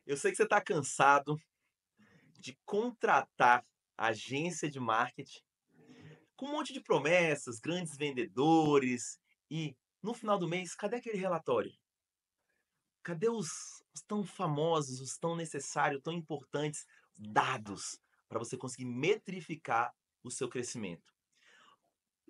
Eu sei que você está cansado de contratar agência de marketing com um monte de promessas, grandes vendedores e no final do mês, cadê aquele relatório? Cadê os tão famosos, os tão necessários, tão importantes dados para você conseguir metrificar o seu crescimento?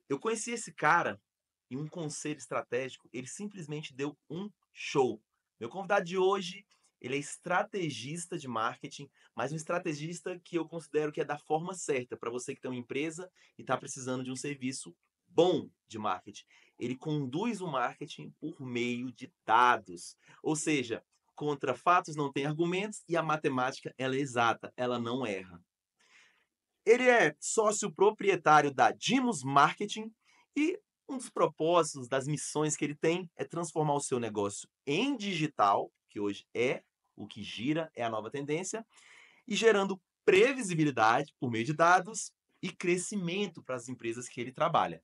Eu conheci esse cara em um conselho estratégico, ele simplesmente deu um show. Meu convidado de hoje, ele é estrategista de marketing, mas um estrategista que eu considero que é da forma certa para você que tem uma empresa e está precisando de um serviço bom de marketing. Ele conduz o marketing por meio de dados, ou seja, contra fatos não tem argumentos e a matemática ela é exata, ela não erra. Ele é sócio proprietário da Dimos Marketing e um dos propósitos, das missões que ele tem é transformar o seu negócio em digital, que hoje é o que gira, é a nova tendência, e gerando previsibilidade por meio de dados e crescimento para as empresas que ele trabalha.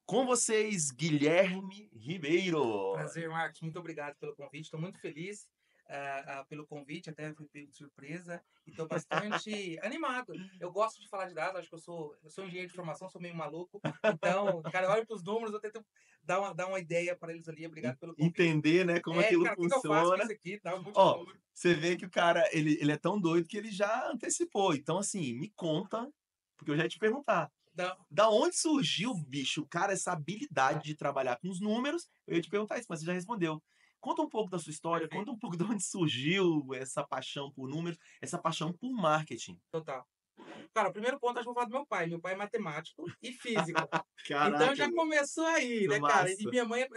Com vocês, Guilherme Ribeiro. Prazer, Marcos. Muito obrigado pelo convite. Estou muito feliz pelo convite, até fui pego de surpresa e estou bastante animado. Eu gosto de falar de dados, acho que eu sou engenheiro de formação, sou meio maluco. Então, cara, eu olho para os números, eu tento dar uma ideia para eles ali. Obrigado pelo convite. Entender, né, como aquilo Cara, o que que eu faço com funciona. isso aqui? Dá um monte de Ó, número. você vê que o cara, ele é tão doido que ele já antecipou. Então, assim, me conta, porque eu já ia te perguntar. Dá, Da onde surgiu, bicho, cara, essa habilidade de trabalhar com os números? Eu ia te perguntar isso, mas você já respondeu. Conta um pouco da sua história, perfeito, conta um pouco de onde surgiu essa paixão por números, essa paixão por marketing. total. Cara, o primeiro ponto, acho que eu vou falar do meu pai. Meu pai é matemático e físico. Então Caraca, já velho, começou aí, que né, cara? E massa. minha mãe,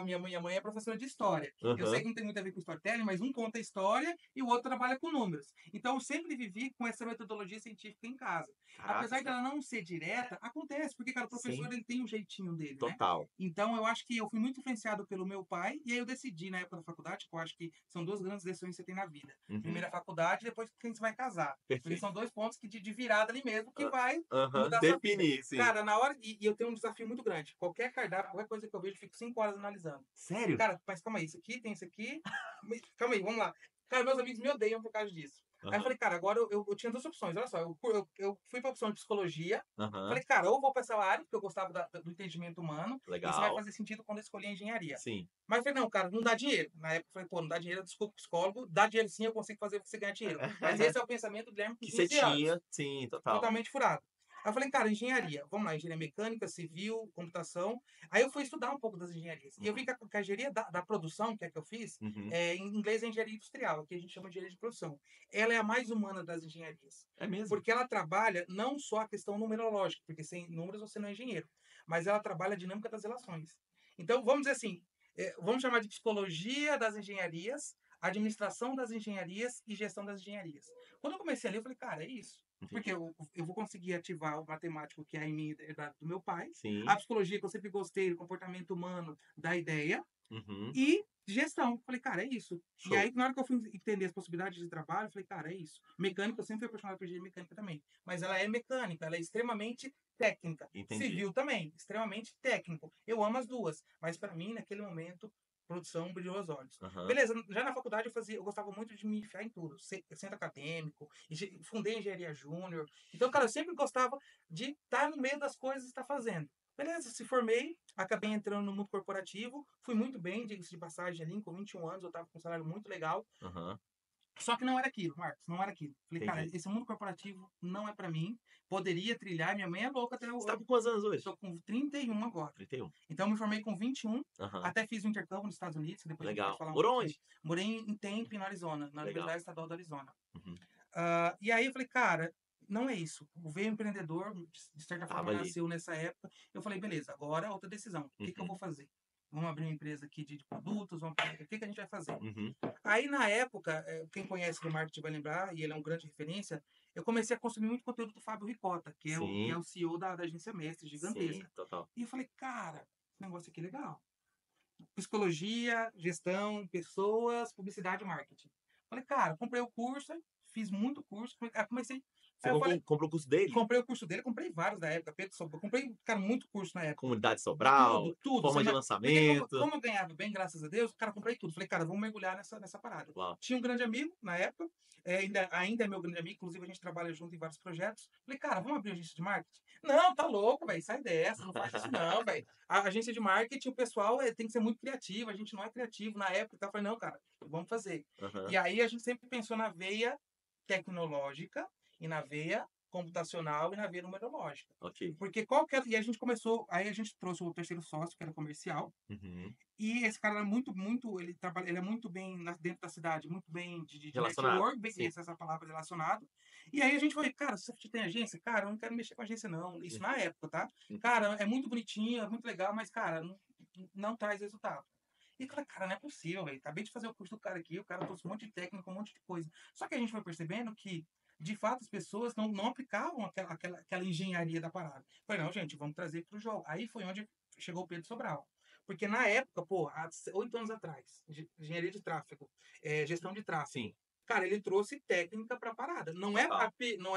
minha mãe é professora de história. Eu sei Aham, que não tem muito a ver com storytelling, mas um conta a história e o outro trabalha com números. Então eu sempre vivi com essa metodologia científica em casa. caraca, Apesar cara. dela não ser direta, acontece, porque, cara, o professor Sim, ele tem um jeitinho dele, né? total. Então eu acho que eu fui muito influenciado pelo meu pai, e aí eu decidi na época da faculdade, que eu acho que são duas grandes decisões que você tem na vida. Uhum, Primeiro a faculdade, depois quem você vai casar. Porque perfeito. são dois pontos que de virada ali mesmo que vai Aham, mudar a sua vida. definir, sim. Cara, na hora. E eu tenho um desafio muito grande. Qualquer cardápio, qualquer coisa que eu vejo, eu fico 5 horas analisando. Sério? Cara, mas calma aí, isso aqui tem isso aqui. Calma aí, vamos lá. Cara, meus amigos me odeiam por causa disso. Aí eu Aham, falei, cara, agora eu tinha duas opções. Olha só, eu fui pra opção de psicologia. aham, Falei, cara, ou vou pra essa área, porque eu gostava do entendimento humano. Isso vai legal. fazer sentido quando eu escolhi a engenharia. Sim. Mas eu falei, não, cara, não dá dinheiro. Na época eu falei, pô, não dá dinheiro, desculpa, psicólogo. Dá dinheiro sim, eu consigo fazer você ganhar dinheiro. Mas esse é o pensamento do Guilherme com Que você 15 anos. tinha, sim, total. Totalmente furado. Aí eu falei, cara, engenharia, vamos lá, engenharia mecânica, civil, computação. Aí eu fui estudar um pouco das engenharias. E eu vi Uhum, que a engenharia da produção, que é que eu fiz, uhum. em inglês é engenharia industrial, aqui a gente chama de engenharia de produção. Ela é a mais humana das engenharias. É mesmo? Porque ela trabalha não só a questão numerológica, porque sem números você não é engenheiro, mas ela trabalha a dinâmica das relações. Então, vamos dizer assim, vamos chamar de psicologia das engenharias, administração das engenharias e gestão das engenharias. Quando eu comecei ali, eu falei, cara, é isso. Porque Entendi. eu vou conseguir ativar o matemático que é em mim, herdado do meu pai, a Sim. psicologia que eu sempre gostei, o comportamento humano da ideia, Uhum. e gestão. Falei, cara, é isso. E Show. aí, na hora que eu fui entender as possibilidades de trabalho, eu falei, cara, é isso. Mecânica, eu sempre fui apaixonado por engenharia mecânica também. Mas ela é mecânica, ela é extremamente técnica. Entendi. Civil também, extremamente técnico. Eu amo as duas. Mas para mim, naquele momento, produção brilhou aos olhos. Aham. Beleza, já na faculdade eu gostava muito de me enfiar em tudo. Centro acadêmico, fundei engenharia júnior. Então, cara, eu sempre gostava de estar no meio das coisas que está fazendo. Beleza, se formei, acabei entrando no mundo corporativo, fui muito bem, diga-se de passagem ali, com 21 anos eu estava com um salário muito legal, Aham. só que não era aquilo, Marcos, não era aquilo. Falei, cara, Entendi. esse mundo corporativo não é para mim, poderia trilhar, minha mãe é louca até Você tá eu com quantos anos hoje? tô com 31 agora. 31. Então eu me formei com 21, Aham. até fiz um intercâmbio nos Estados Unidos, que depois a gente pode Legal. falar um Morou pouquinho. onde? Morei em Tempe, no Arizona, na Legal. Universidade Estadual do Arizona. Uhum. E aí eu falei, cara, não é isso. O veio empreendedor, de certa Tava forma, ali. nasceu nessa época. Eu falei, beleza, agora é outra decisão. O que que eu Uhum. vou fazer? Vamos abrir uma empresa aqui de produtos, o que que a gente vai fazer? Uhum. Aí, na época, quem conhece do marketing vai lembrar, e ele é um grande referência, eu comecei a consumir muito conteúdo do Fábio Ricota, que é o Sim. CEO da agência Mestre, Sim, gigantesca. total. E eu falei, cara, esse negócio aqui é legal. Psicologia, gestão, pessoas, publicidade e marketing. Falei, cara, comprei o curso, fiz muito curso, comecei. Você Aí eu falei, comprou o curso dele? comprei o curso dele, comprei vários na época, Pedro Sobral, comprei, cara, muito curso na época. Comunidade De Sobral, tudo. forma de Porque lançamento. como eu ganhava bem, graças a Deus, cara, comprei tudo. Falei, cara, vamos mergulhar nessa parada. Uau. Tinha um grande amigo na época, ainda é meu grande amigo, inclusive a gente trabalha junto em vários projetos. Falei, cara, vamos abrir uma agência de marketing? Não, tá louco, velho, sai dessa, não faz isso não, velho. A agência de marketing, o pessoal tem que ser muito criativo, a gente não é criativo na época. Então eu falei, não, cara, vamos fazer. Aham. E aí a gente sempre pensou na veia tecnológica e na veia computacional e na veia numerológica. Ok. Porque e a gente começou, aí a gente trouxe o terceiro sócio, que era comercial, Uhum. e esse cara era ele é muito bem dentro da cidade, muito bem de Relacionado. network, bem, Sim. essa palavra relacionado. E aí a gente falou, cara, você tem agência? Cara, eu não quero mexer com agência não. Isso na época, tá? Cara, é muito bonitinho, é muito legal, mas, cara, não traz resultado. E eu falei, cara, não é possível, velho. Acabei de fazer o curso do cara aqui, o cara trouxe um monte de técnica, um monte de coisa. Só que a gente foi percebendo que, de fato, as pessoas não aplicavam aquela engenharia da parada. Falei, não, gente, vamos trazer para o jogo. Aí foi onde chegou o Pedro Sobral. Porque na época, pô, há 8 anos atrás, engenharia de tráfego, gestão de tráfego. Sim. Cara, ele trouxe técnica para a parada. Não é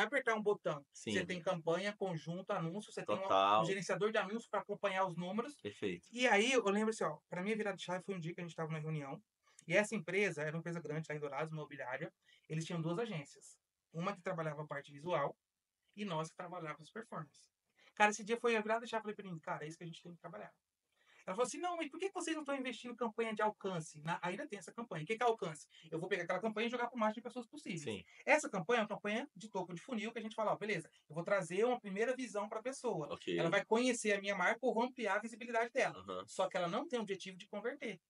apertar um botão. Sim. Você tem campanha, conjunto, anúncio, você tem Total. um gerenciador de anúncios para acompanhar os números. Perfeito. E aí, eu lembro assim, ó, para mim a virada de chave foi um dia que a gente estava na reunião, e essa empresa era uma empresa grande, lá em Dourados, imobiliária. Eles tinham 2 agências. Uma que trabalhava a parte visual e nós que trabalhávamos performance. Cara, esse dia foi a virada de chave. Eu falei para mim, cara, é isso que a gente tem que trabalhar. Ela falou assim, não, mas por que vocês não estão investindo em campanha de alcance? Ainda tem essa campanha. O que é alcance? Eu vou pegar aquela campanha e jogar para o máximo de pessoas possíveis. Sim. Essa campanha é uma campanha de topo de funil, que a gente fala, ó, beleza, eu vou trazer uma primeira visão para a pessoa. Ok. Ela vai conhecer a minha marca ou vou ampliar a visibilidade dela. Aham. Só que ela não tem o objetivo de converter.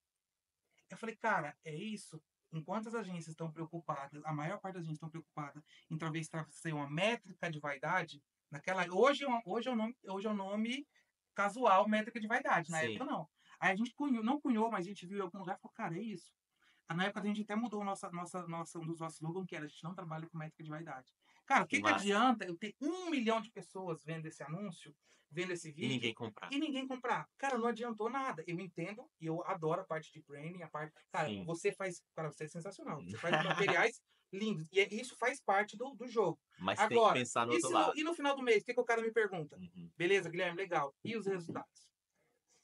Eu falei, cara, é isso. Enquanto as agências estão preocupadas, a maior parte das agências estão preocupadas em talvez trazer uma métrica de vaidade, hoje é um nome casual, métrica de vaidade. Na Sim. época, não. Aí a gente não cunhou, mas a gente viu em algum lugar e falou, cara, é isso. Na época a gente até mudou um dos nossos slogans, que era a gente não trabalha com métrica de vaidade. Cara, o que adianta eu ter 1 milhão de pessoas vendo esse anúncio, vendo esse vídeo, E ninguém comprar. Cara, não adiantou nada. Eu entendo e eu adoro a parte de branding, a parte. Cara, Sim. você é sensacional. Você faz materiais lindos. E isso faz parte do jogo. Mas Agora, tem que pensar no outro lado. e no final do mês, o que o cara me pergunta? Beleza, Guilherme, legal. E os resultados?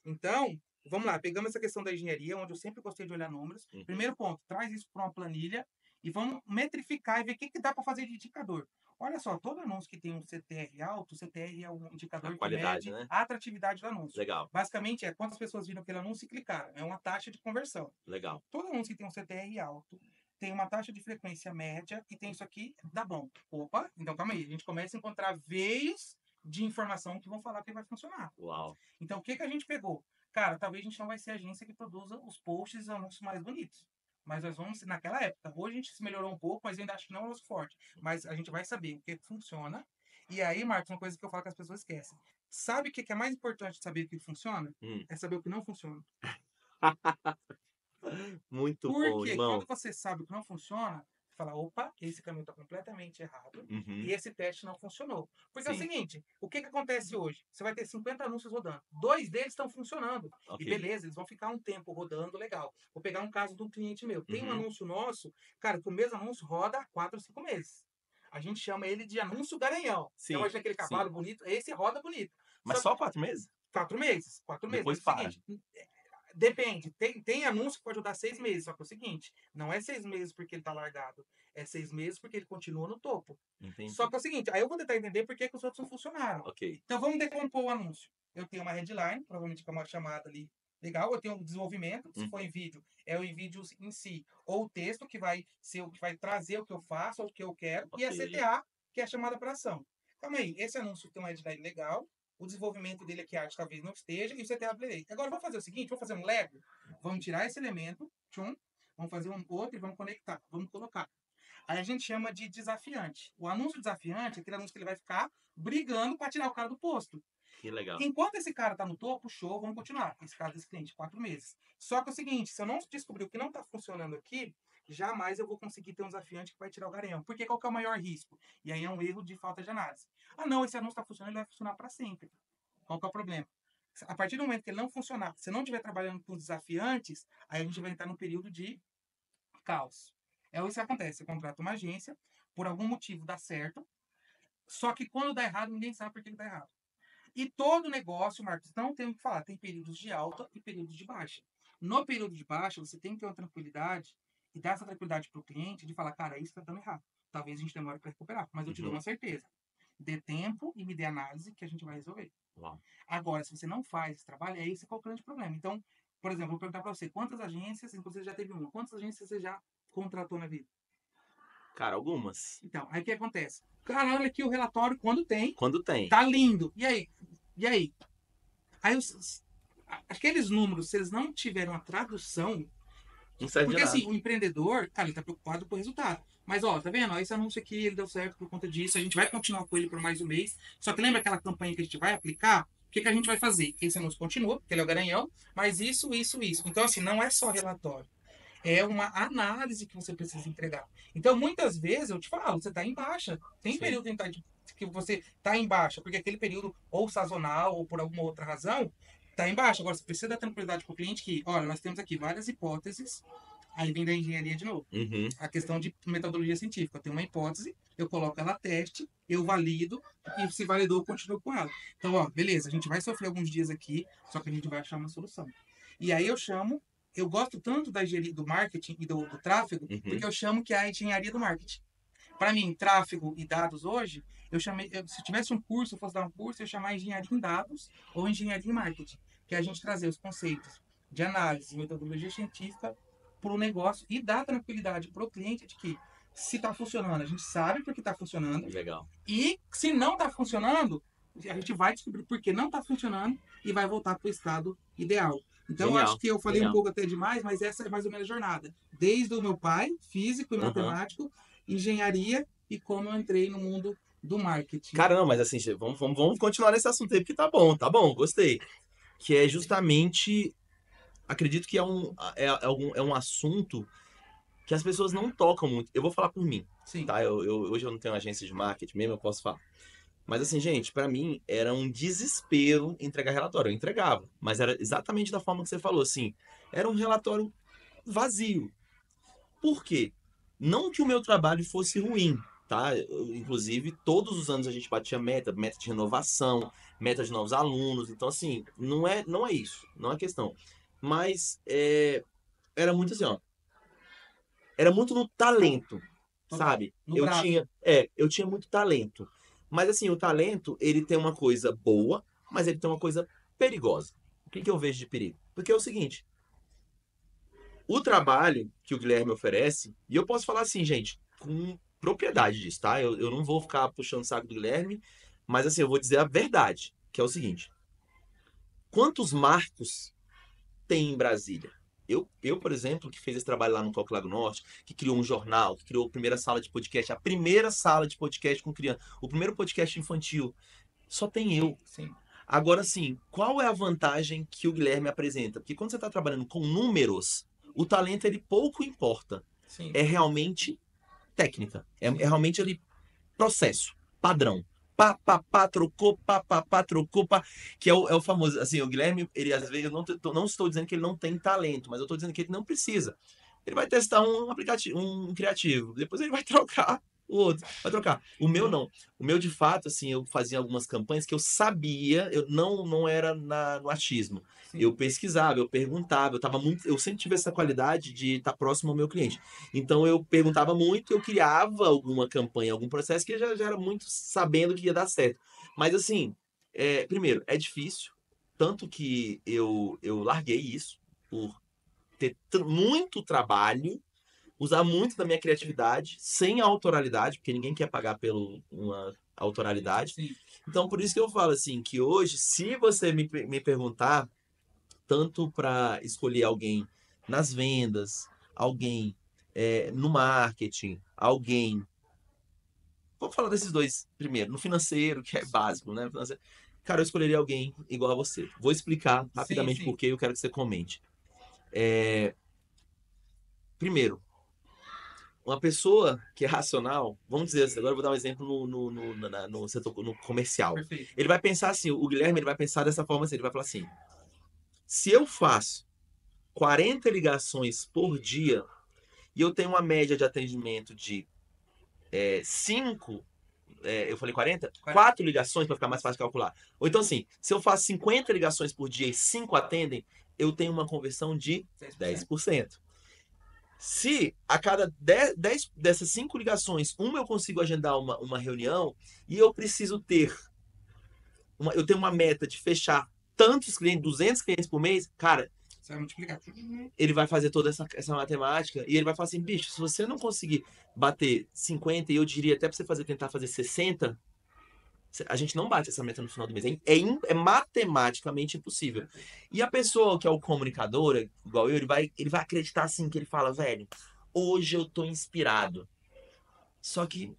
Então, vamos lá, pegamos essa questão da engenharia, onde eu sempre gostei de olhar números. Primeiro ponto, traz isso para uma planilha e vamos metrificar e ver o que dá para fazer de indicador. Olha só, todo anúncio que tem um CTR alto, o CTR é um indicador que mede a atratividade do anúncio. Legal. Basicamente, é quantas pessoas viram aquele anúncio e clicaram. É uma taxa de conversão. Legal. Todo anúncio que tem um CTR alto, tem uma taxa de frequência média e tem isso aqui, dá bom. Opa, então calma aí. A gente começa a encontrar veios de informação que vão falar que vai funcionar. Uau. Então, o que a gente pegou? Cara, talvez a gente não vai ser a agência que produza os posts e anúncios mais bonitos. Mas nós vamos, naquela época, hoje a gente se melhorou um pouco, mas ainda acho que não é o nosso forte. Mas a gente vai saber o que funciona. E aí, Marcos, uma coisa que eu falo que as pessoas esquecem. Sabe o que é mais importante de saber o que funciona? É saber o que não funciona. Muito bom, Porque irmão. quando você sabe o que não funciona, você fala, opa, esse caminho está completamente errado e esse teste não funcionou. Porque é o seguinte, o que acontece hoje? Você vai ter 50 anúncios rodando. 2 deles estão funcionando. E beleza, eles vão ficar um tempo rodando, legal. Vou pegar um caso de um cliente meu. Tem um anúncio nosso, cara, que o mesmo anúncio roda há 4 ou 5 meses. A gente chama ele de anúncio garanhão. Sim, então, aquele cavalo bonito, esse roda bonito. Mas só 4 meses? 4 meses. 4 meses. Depois mas é o seguinte, depende. Tem anúncio que pode rodar 6 meses. Só que é o seguinte, não é 6 meses porque ele tá largado. É 6 meses porque ele continua no topo. Entendi. Só que é o seguinte, aí eu vou tentar entender por que os outros não funcionaram. Ok. Então vamos decompor o anúncio. Eu tenho uma headline, provavelmente com uma chamada ali legal. Eu tenho um desenvolvimento, se for em vídeo, é o em vídeo em si. Ou o texto que vai ser o que vai trazer o que eu faço, ou o que eu quero. E a CTA, que é a chamada para ação. Calma aí, esse anúncio tem uma headline legal. O desenvolvimento dele aqui, a arte talvez não esteja, e o CTA beleza. Agora, vamos fazer o seguinte, vamos fazer um Lego. Vamos tirar esse elemento, vamos fazer um outro e vamos conectar. Vamos colocar. Aí a gente chama de desafiante. O anúncio desafiante é aquele anúncio que ele vai ficar brigando para tirar o cara do posto. Que legal. Enquanto esse cara tá no topo, show, vamos continuar. Esse caso desse cliente, 4 meses. Só que é o seguinte, se eu não descobrir o que não tá funcionando aqui, jamais eu vou conseguir ter um desafiante que vai tirar o garanhão. Porque qual que é o maior risco? E aí é um erro de falta de análise. Ah, não, esse anúncio tá funcionando, ele vai funcionar para sempre. Qual que é o problema? A partir do momento que ele não funcionar, se não estiver trabalhando com desafiantes, aí a gente vai entrar num período de caos. É isso que acontece. Você contrata uma agência, por algum motivo dá certo, só que quando dá errado, ninguém sabe por que dá errado. E todo negócio, Marcos, não tem o que falar. Tem períodos de alta e períodos de baixa. No período de baixa, você tem que ter uma tranquilidade e dar essa tranquilidade para o cliente de falar, cara, isso está dando errado. Talvez a gente demore para recuperar, mas eu te dou uma certeza. Dê tempo e me dê análise que a gente vai resolver. Uau. Agora, se você não faz esse trabalho, é esse que é o grande problema. Então, por exemplo, vou perguntar para você, quantas agências, inclusive já teve uma, quantas agências você já contratou na vida? Cara, algumas. Então, aí o que acontece? Cara, olha aqui o relatório, quando tem, Quando tem. tá lindo. E aí? E aí? Aí aqueles números, se eles não tiveram a tradução, Não serve de porque nada. assim, o empreendedor, cara, ele tá preocupado com o resultado. Mas ó, tá vendo? Ó, esse anúncio aqui, ele deu certo por conta disso, a gente vai continuar com ele por mais um mês. Só que lembra aquela campanha que a gente vai aplicar? O que a gente vai fazer? Esse anúncio continua, porque ele é o garanhão, mas isso, isso, isso. Então, assim, não é só relatório. É uma análise que você precisa entregar. Então, muitas vezes, eu te falo, você está em baixa. Tem Sim. período que você está em baixa, porque aquele período, ou sazonal, ou por alguma outra razão, está em baixa. Agora, você precisa dar tranquilidade para o cliente que, olha, nós temos aqui várias hipóteses. Aí vem da engenharia de novo. Uhum. A questão de metodologia científica. Eu tenho uma hipótese, eu coloco ela a teste, eu valido, e se validou, eu continuo com ela. Então, ó, beleza, a gente vai sofrer alguns dias aqui, só que a gente vai achar uma solução. E aí eu gosto tanto da engenharia do marketing e do tráfego, porque eu chamo que é a engenharia do marketing. Para mim, tráfego e dados hoje, se tivesse um curso, eu fosse dar um curso, eu ia chamar engenharia em dados ou engenharia em marketing, que é a gente trazer os conceitos de análise, metodologia científica para o negócio e dar tranquilidade para o cliente de que se está funcionando, a gente sabe porque está funcionando. Legal. E se não está funcionando, a gente vai descobrir por que não está funcionando e vai voltar para o estado ideal. Então, Genial. eu acho que eu falei Genial. um pouco até demais, mas essa é mais ou menos a jornada. Desde o meu pai, físico e matemático, engenharia e como eu entrei no mundo do marketing. Cara, não, mas assim, vamos continuar nesse assunto aí, porque tá bom, gostei. Que é justamente, acredito que é um assunto que as pessoas não tocam muito. Eu vou falar por mim, Sim. tá? Hoje eu não tenho agência de marketing mesmo, eu posso falar. Mas assim, gente, pra mim era um desespero entregar relatório. Eu entregava, mas era exatamente da forma que você falou, assim. Era um relatório vazio. Por quê? Não que o meu trabalho fosse ruim, tá? Inclusive, todos os anos a gente batia meta de renovação, meta de novos alunos. Então, assim, não é isso, não é questão. Mas era muito assim, ó. Era muito no talento, sabe? Eu tinha muito talento. Mas assim, o talento, ele tem uma coisa boa, mas ele tem uma coisa perigosa. O que eu vejo de perigo? Porque é o seguinte, o trabalho que o Guilherme oferece, e eu posso falar assim, gente, com propriedade disso, tá? Eu não vou ficar puxando o saco do Guilherme, mas assim, eu vou dizer a verdade, que é o seguinte. Quantos marcos tem em Brasília? Por exemplo, que fez esse trabalho lá no Coque Lago Norte, que criou um jornal, que criou a primeira sala de podcast, a primeira sala de podcast com criança, o primeiro podcast infantil, só tem eu. Sim. Agora, sim, qual é a vantagem que o Guilherme apresenta? Porque quando você está trabalhando com números, o talento ele pouco importa. Sim. É realmente técnica. É realmente ali processo, padrão. Trocou, trocou, que é o famoso, assim, o Guilherme, ele às vezes, eu não estou dizendo que ele não tem talento, mas eu estou dizendo que ele não precisa. Ele vai testar um aplicativo, um criativo, depois ele vai trocar o outro, vai trocar. O meu não. O meu, de fato, assim, eu fazia algumas campanhas que eu sabia, eu não era no achismo. Sim. Eu pesquisava, eu perguntava, eu sempre tive essa qualidade de estar próximo ao meu cliente. Então eu perguntava muito, eu criava alguma campanha, algum processo que já era muito sabendo que ia dar certo. Mas assim, primeiro, é difícil, tanto que eu larguei isso por ter muito trabalho, usar muito da minha criatividade, sem autoralidade, porque ninguém quer pagar pela uma autoralidade. Sim. Então, por isso que eu falo assim, que hoje, se você me perguntar, tanto para escolher alguém nas vendas, alguém no marketing, alguém... Vamos falar desses dois primeiro. No financeiro, que é básico, né? Cara, eu escolheria alguém igual a você. Vou explicar rapidamente por que eu quero que você comente. Primeiro, uma pessoa que é racional, vamos dizer assim, agora eu vou dar um exemplo no setor no comercial. Perfeito. Ele vai pensar assim, o Guilherme ele vai pensar dessa forma assim, ele vai falar assim, se eu faço 40 ligações por dia, e eu tenho uma média de atendimento de 5, eu falei 40? 4 ligações para ficar mais fácil de calcular. Ou então assim, se eu faço 50 ligações por dia e 5 atendem, eu tenho uma conversão de 10%. Se a cada 10 dessas 5 ligações, eu consigo agendar uma reunião e eu preciso ter eu tenho uma meta de fechar tantos clientes, 200 clientes por mês, cara, Você vai multiplicar. ele vai fazer toda essa matemática e ele vai falar assim, bicho, se você não conseguir bater 50, e eu diria até pra você tentar fazer 60, a gente não bate essa meta no final do mês. É matematicamente impossível. E a pessoa que é o comunicador, igual eu, ele vai acreditar assim, que ele fala, velho, hoje eu tô inspirado. Só que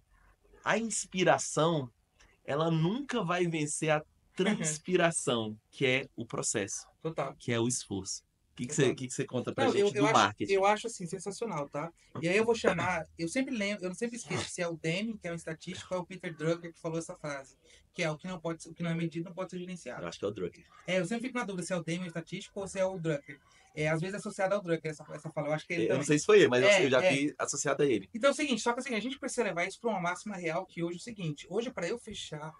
a inspiração, ela nunca vai vencer a transpiração, que é o processo, Total. que é o esforço. O Total. que você conta pra Não, gente do marketing? eu acho assim, sensacional, tá? E aí eu vou chamar, eu sempre lembro, eu não sempre esqueço se é o Deming, que é um estatístico, ou é o Peter Drucker que falou essa frase, que é o que não pode, o que não é medido não pode ser gerenciado. Eu acho que é o Drucker. Eu sempre fico na dúvida se é o Deming o estatístico ou se é o Drucker. Às vezes é associado ao Drucker essa fala, eu acho que é ele Eu não também. sei se foi ele, mas eu já vi associado a ele. Então é o seguinte, só que assim, a gente precisa levar isso para uma máxima real, que hoje é o seguinte, hoje para eu fechar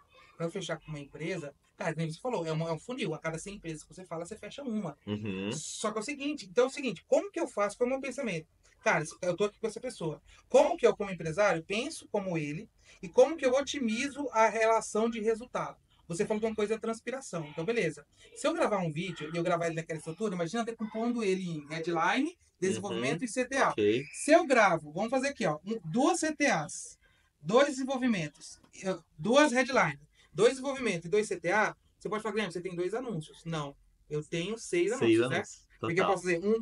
com uma empresa, cara, como você falou, é um funil, a cada 100 empresas que você fala, você fecha uma. Uhum. Só que é o seguinte, então é o seguinte, como que eu faço, qual é o meu pensamento? Cara, eu tô aqui com essa pessoa. Como que eu, como empresário, penso como ele e como que eu otimizo a relação de resultado? Você falou de uma coisa da transpiração. Então, beleza. Se eu gravar um vídeo e eu gravar ele naquela estrutura, imagina decompondo ele em headline, desenvolvimento e CTA. Ok. Se eu gravo, vamos fazer aqui, ó, 2 CTAs, 2 desenvolvimentos, 2 headlines, 2 desenvolvimentos e 2 CTA, você pode falar, Guilherme, você tem 2 anúncios. Não. Eu tenho 6 anúncios, né? Porque eu posso fazer um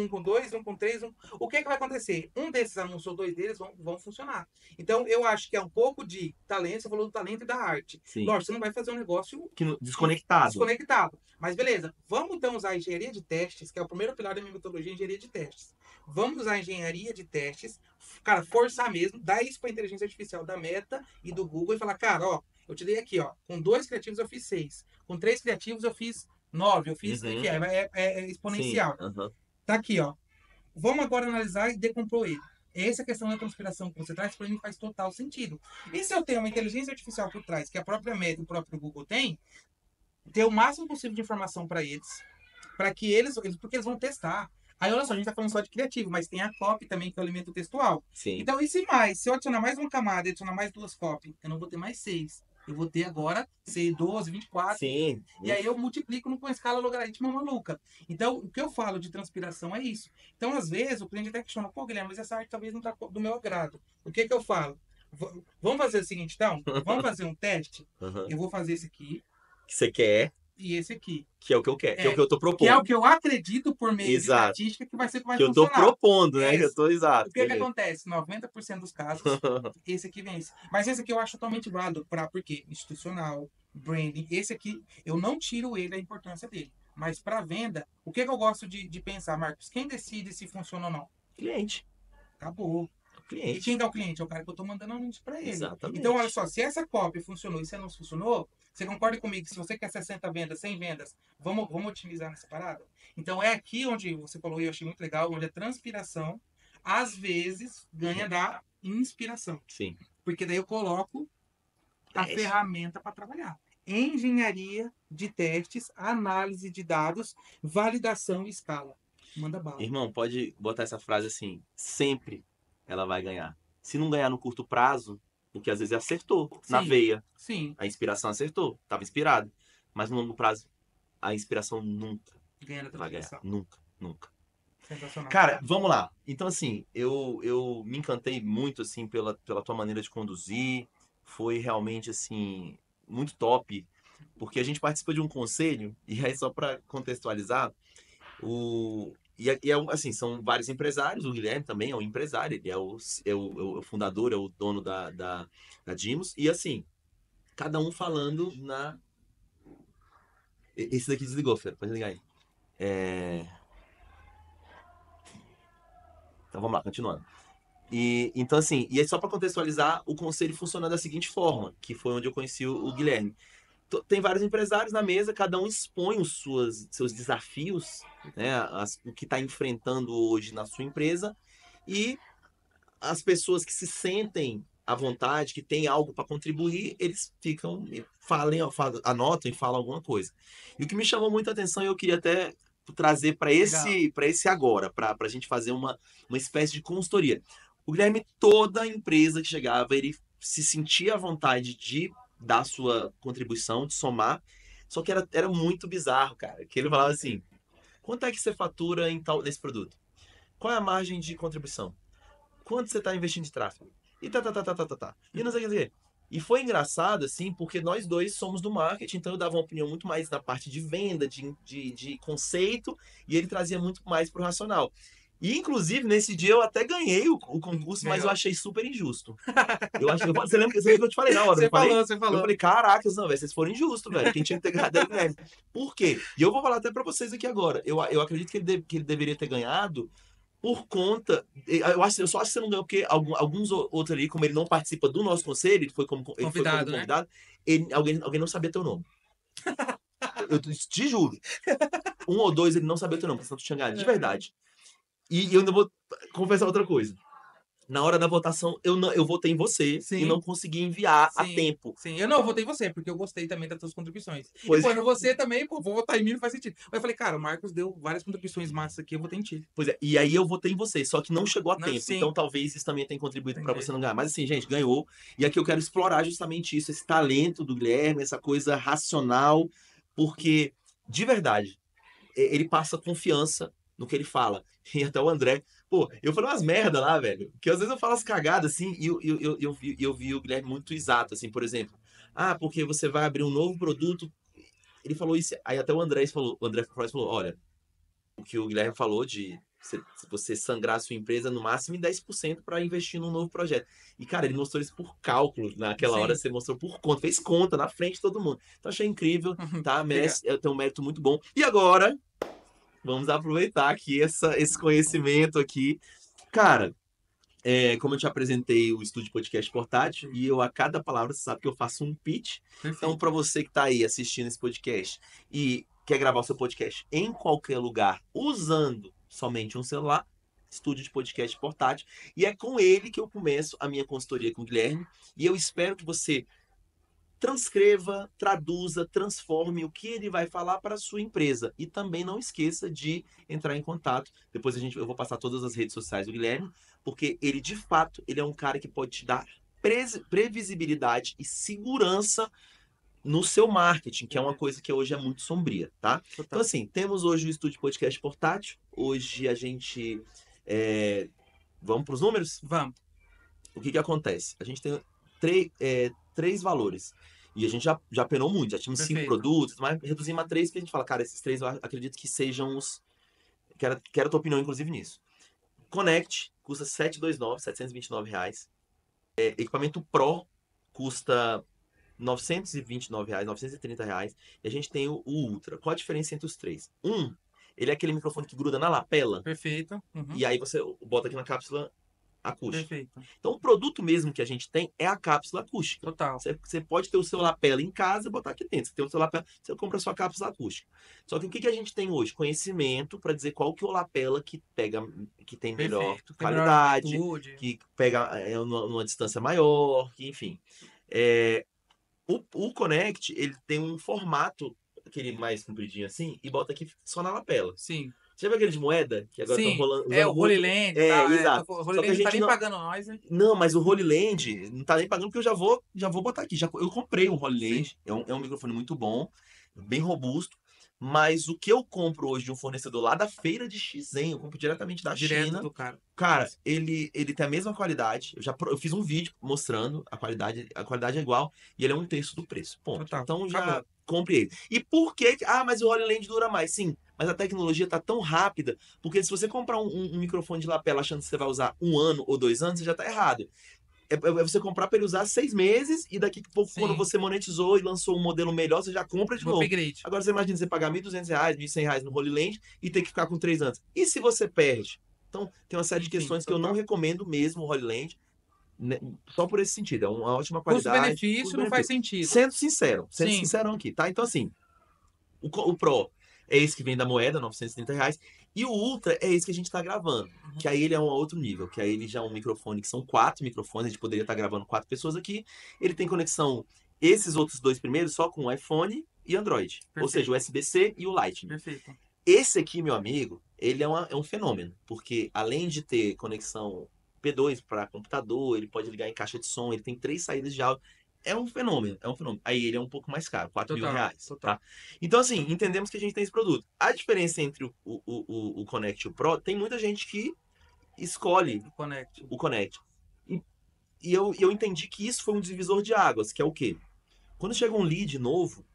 com 2, um com 3. O que é que vai acontecer? Um desses anúncios ou 2 deles vão funcionar. Então, eu acho que é um pouco de talento. Você falou do talento e da arte. Sim. Lógico, você não vai fazer um negócio desconectado. Mas beleza, vamos então usar a engenharia de testes, que é o primeiro pilar da minha metodologia, engenharia de testes. Vamos usar a engenharia de testes, cara, forçar mesmo, dar isso para a inteligência artificial da Meta e do Google e falar, cara, ó, eu te dei aqui, ó, com 2 criativos eu fiz 6, com 3 criativos eu fiz 9, eu fiz, enfim, é exponencial. Sim. Tá aqui, ó. Vamos agora analisar e decompor ele. Essa questão da transpiração que você traz, para mim, faz total sentido. E se eu tenho uma inteligência artificial por trás, que a própria Meta e o próprio Google tem, ter o máximo possível de informação para eles, para que porque eles vão testar. Aí, olha só, a gente tá falando só de criativo, mas tem a copy também, que é o elemento textual. Sim. Então, se eu adicionar mais uma camada e adicionar mais 2 copy, eu não vou ter mais 6. Eu vou ter agora 12, 24. Sim. E aí eu multiplico com uma escala logarítmica maluca. Então, o que eu falo de transpiração é isso. Então, às vezes, o cliente até questiona, pô, Guilherme, mas essa arte talvez não tá do meu agrado. O que eu falo? Vamos fazer o seguinte, então? Vamos fazer um teste? Eu vou fazer esse aqui. Que você quer. E esse aqui. Que é o que eu quero, que é o que eu tô propondo. Que é o que eu acredito por meio de estatística que vai ser o que vai funcionar. Que eu tô propondo, né? Que eu tô exato. O que acontece? 90% dos casos, esse aqui vence. Mas esse aqui eu acho totalmente válido por quê? Institucional, branding. Esse aqui, eu não tiro ele da importância dele. Mas para venda, o que eu gosto de pensar, Marcos? Quem decide se funciona ou não? Cliente. Acabou. E quem é o cliente? É o cara que eu tô mandando anúncio para ele. Exatamente. Então, olha só, se essa copy funcionou e se não funcionou, você concorda comigo que se você quer 60 vendas, 100 vendas, vamos otimizar nessa parada? Então, é aqui onde você falou, e eu achei muito legal, onde a transpiração, às vezes, ganha da inspiração. Sim. Porque daí eu coloco a ferramenta para trabalhar. Engenharia de testes, análise de dados, validação e escala. Manda bala. Irmão, pode botar essa frase assim, sempre ela vai ganhar. Se não ganhar no curto prazo, porque às vezes acertou na veia. Sim. A inspiração acertou, estava inspirado. Mas no longo prazo, a inspiração nunca vai ganhar. Nunca. Sensacional. Cara, vamos lá. Então, assim, eu me encantei muito, assim, pela tua maneira de conduzir. Foi realmente, assim, muito top. Porque a gente participa de um conselho, e aí só para contextualizar, assim, são vários empresários, o Guilherme também é um empresário, ele é o fundador, é o dono da Dimos, e assim, cada um falando Esse daqui desligou, Fê, pode ligar aí. Então vamos lá, continuando. Então assim, e aí só para contextualizar, o conselho funciona da seguinte forma, que foi onde eu conheci o Guilherme. Tem vários empresários na mesa, cada um expõe os seus desafios, né, o que está enfrentando hoje na sua empresa, E as pessoas que se sentem à vontade, que têm algo para contribuir, eles ficam, anotam e falam alguma coisa. E o que me chamou muita atenção, e eu queria até trazer para Legal. esse agora, para a gente fazer uma espécie de consultoria. O Guilherme, toda empresa que chegava, ele se sentia à vontade de dar sua contribuição, de somar, só que era muito bizarro, cara. Que ele falava assim: quanto é que você fatura em tal desse produto? Qual é a margem de contribuição? Quanto você está investindo de tráfego? E tá. E não sei o que dizer. E foi engraçado, assim, porque nós dois somos do marketing, então eu dava uma opinião muito mais na parte de venda, de conceito, e ele trazia muito mais pro racional. E, inclusive, nesse dia eu até ganhei o concurso, mas eu Ganhou. achei super injusto. Você lembra que eu te falei na hora, não Você falei? falou, você Eu falou. falei, caracas, não, velho, vocês foram injustos, velho. Quem tinha que ter ganhado era o Guilherme. Por quê? E eu vou falar até pra vocês aqui agora. Eu acredito que ele deveria ter ganhado por conta. Eu só acho que você não ganhou, porque alguns outros ali, como ele não participa do nosso conselho, ele foi como Convidado, né? convidado, alguém não sabia teu nome. Eu te juro. Um ou dois ele não sabia teu nome, porque senão tu tinha ganhado, de verdade. E eu ainda vou confessar outra coisa. Na hora da votação, eu votei em você e Sim, não consegui enviar a sim, tempo. sim. Eu não votei em você, porque eu gostei também das suas contribuições. E Pois, pô, no você também, pô, vou votar em mim, não faz sentido. Mas eu falei, cara, o Marcos deu várias contribuições massas aqui, eu votei em ti. pois é, e aí eu votei em você, só que não chegou a Não, tempo. sim, Então talvez isso também tenha contribuído para entendi. você não ganhar. Mas assim, gente, ganhou. E aqui eu quero explorar justamente isso, esse talento do Guilherme, essa coisa racional, porque, de verdade, ele passa confiança no que ele fala. E até o André. Pô, eu falei umas merda lá, velho. Que às vezes eu falo as cagadas assim e eu vi o Guilherme muito exato, assim, por exemplo. Ah, porque você vai abrir um novo produto. Ele falou isso. Aí até o André Flores falou: olha, o que o Guilherme falou de se você sangrar a sua empresa no máximo em 10% para investir num novo projeto. E, cara, ele mostrou isso por cálculo. Naquela hora Sim. você mostrou por conta, fez conta na frente de todo mundo. Então achei incrível, tá? Obrigado. Merece, tem um mérito muito bom. E agora, vamos aproveitar aqui esse conhecimento aqui. Cara, como eu te apresentei o Estúdio Podcast Portátil, e eu a cada palavra, você sabe que eu faço um pitch. Então, Perfeito. para você que está aí assistindo esse podcast e quer gravar o seu podcast em qualquer lugar usando somente um celular, Estúdio de Podcast Portátil. E é com ele que eu começo a minha consultoria com o Guilherme. E eu espero que você transcreva, traduza, transforme o que ele vai falar para a sua empresa. E também não esqueça de entrar em contato. Depois eu vou passar todas as redes sociais do Guilherme, porque ele de fato ele é um cara que pode te dar previsibilidade e segurança no seu marketing, que é uma coisa que hoje é muito sombria, tá? Então Total. assim, temos hoje o Estúdio Podcast Portátil. Hoje a gente vamos para os números? Vamos. O que acontece? A gente tem três valores. E a gente já penou muito, já tínhamos 5 Perfeito. produtos, mas reduzimos a 3 porque a gente fala, cara, esses 3 eu acredito que sejam os. Quero a tua opinião, inclusive, nisso. Connect custa R$ 729 Equipamento Pro custa R$ 929, R$ 930. E a gente tem o Ultra. Qual a diferença entre os três? Ele é aquele microfone que gruda na lapela. Perfeito. Uhum. E aí você bota aqui na cápsula acústica. Perfeito. Então, o produto mesmo que a gente tem é a cápsula acústica. Total. Você pode ter o seu lapela em casa e botar aqui dentro. Você tem o seu lapela, você compra a sua cápsula acústica. Só que o que a gente tem hoje? Conhecimento para dizer qual que é o lapela que pega, que tem melhor Perfeito. Tem melhor qualidade, amplitude. que pega numa distância maior, que, enfim. É, o Connect, ele tem um formato, aquele mais compridinho assim, e bota aqui só na lapela. Sim. Você já viu aquele de moeda? Que agora estão Sim. rolando, É usando o Holy muito. Land e É, tal. exato. O Holy Só que a Land não tá gente nem não. pagando nós, né? Não, mas o Holy Land não tá nem pagando porque eu já vou botar aqui. Eu comprei um Holy Sim. Land, é um microfone muito bom, bem robusto. Mas o que eu compro hoje de um fornecedor lá da feira de Shenzhen, eu compro diretamente da Direto China. do cara. Cara, ele tem a mesma qualidade. Eu fiz um vídeo mostrando a qualidade é igual e ele é um terço do preço. Ponto. Total. Então já Acabou. compre ele. E por que? Ah, mas o Holy Land dura mais. Sim, mas a tecnologia tá tão rápida, porque se você comprar um microfone de lapela achando que você vai usar 1 ano ou 2 anos, você já tá errado. É você comprar para ele usar 6 meses e daqui a pouco, quando Sim. você monetizou e lançou um modelo melhor, você já compra de Um novo. upgrade. Agora você imagina você pagar R$ 1.200, R$ 1.100 no Holy Land e ter que ficar com 3 anos. E se você perde? Então, tem uma série de Enfim, questões que eu não total. recomendo mesmo o Holy Land, né, só por esse sentido. É uma ótima qualidade, Custo-benefício não faz custo-benefício. sentido. Sendo Sim. sincerão aqui, tá? Então, assim, o Pro é esse que vem da moeda, R$ 930. E o Ultra é esse que a gente tá gravando. Que aí ele é um outro nível. Que aí ele já é um microfone, que são 4 microfones. A gente poderia estar gravando 4 pessoas aqui. Ele tem conexão, esses outros 2 primeiros, só com iPhone e Android. Ou seja, Perfeito. o USB-C e o Lightning. Perfeito. Esse aqui, meu amigo, ele é um fenômeno. Porque além de ter conexão P2 para computador, ele pode ligar em caixa de som, ele tem 3 saídas de áudio. É um fenômeno, é um fenômeno. Aí ele é um pouco mais caro, Total. R$ 4.000, Total. tá? Então, assim, entendemos que a gente tem esse produto. A diferença entre o Connect e o Pro, tem muita gente que escolhe O Connect. o Connect. E, e eu entendi que isso foi um divisor de águas, que é o quê? Quando chega um lead novo,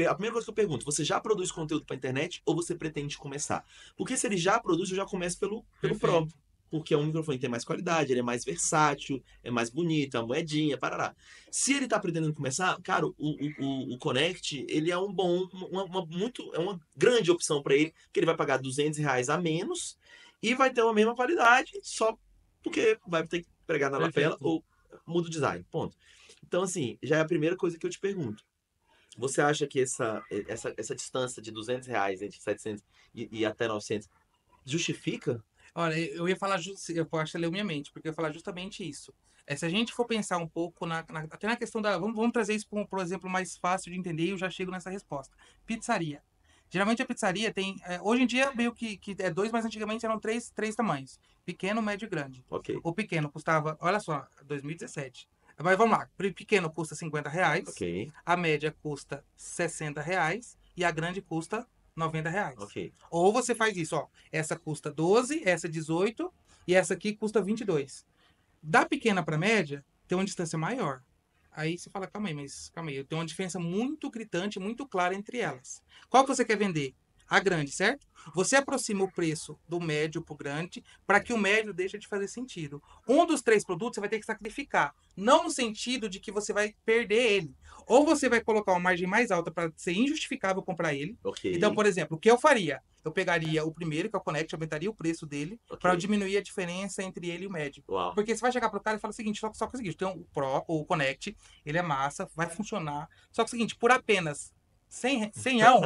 a primeira coisa que eu pergunto, você já produz conteúdo para internet ou você pretende começar? Porque se ele já produz, eu já começo pelo Pro. Perfeito. Porque é um microfone que tem mais qualidade, ele é mais versátil, é mais bonito, é uma moedinha, parará. Se ele tá pretendendo começar, cara, o Connect, ele é é uma grande opção para ele, porque ele vai pagar R$ 200 a menos e vai ter uma mesma qualidade, só porque vai ter que pregar na lapela Perfeito. ou muda o design, ponto. Então, assim, já é a primeira coisa que eu te pergunto. Você acha que essa distância de R$ 200 entre 700 e até 900 justifica? Olha, eu ia falar, eu acho que leu minha mente, porque eu ia falar justamente isso. Se a gente for pensar um pouco, até na questão da. Vamos trazer isso para um exemplo mais fácil de entender e eu já chego nessa resposta. Pizzaria. Geralmente a pizzaria tem. Hoje em dia, meio que é dois, mas antigamente eram três tamanhos: pequeno, médio e grande. Ok, O pequeno custava, olha só, 2017. Mas vamos lá: o pequeno custa R$ 50, ok, a média custa R$ 60 e a grande custa R$ 90. ok. Ou você faz isso, ó. Essa custa 12, essa 18 e essa aqui custa 22. Da pequena para média, tem uma distância maior. Aí você fala, calma aí, tem uma diferença muito gritante, muito clara entre elas. Qual que você quer vender? A grande, certo? Você aproxima o preço do médio para o grande para que o médio deixe de fazer sentido. Um dos 3 produtos você vai ter que sacrificar. Não no sentido de que você vai perder ele. Ou você vai colocar uma margem mais alta para ser injustificável comprar ele. Ok, Então, por exemplo, o que eu faria? Eu pegaria o primeiro, que é o Connect, aumentaria o preço dele ok. para diminuir a diferença entre ele e o médio. Uau. Porque você vai chegar pro cara e falar o seguinte, só que é o seguinte, tem o Pro, o Connect, ele é massa, vai funcionar. Só que é o seguinte, por apenas 100 você pega,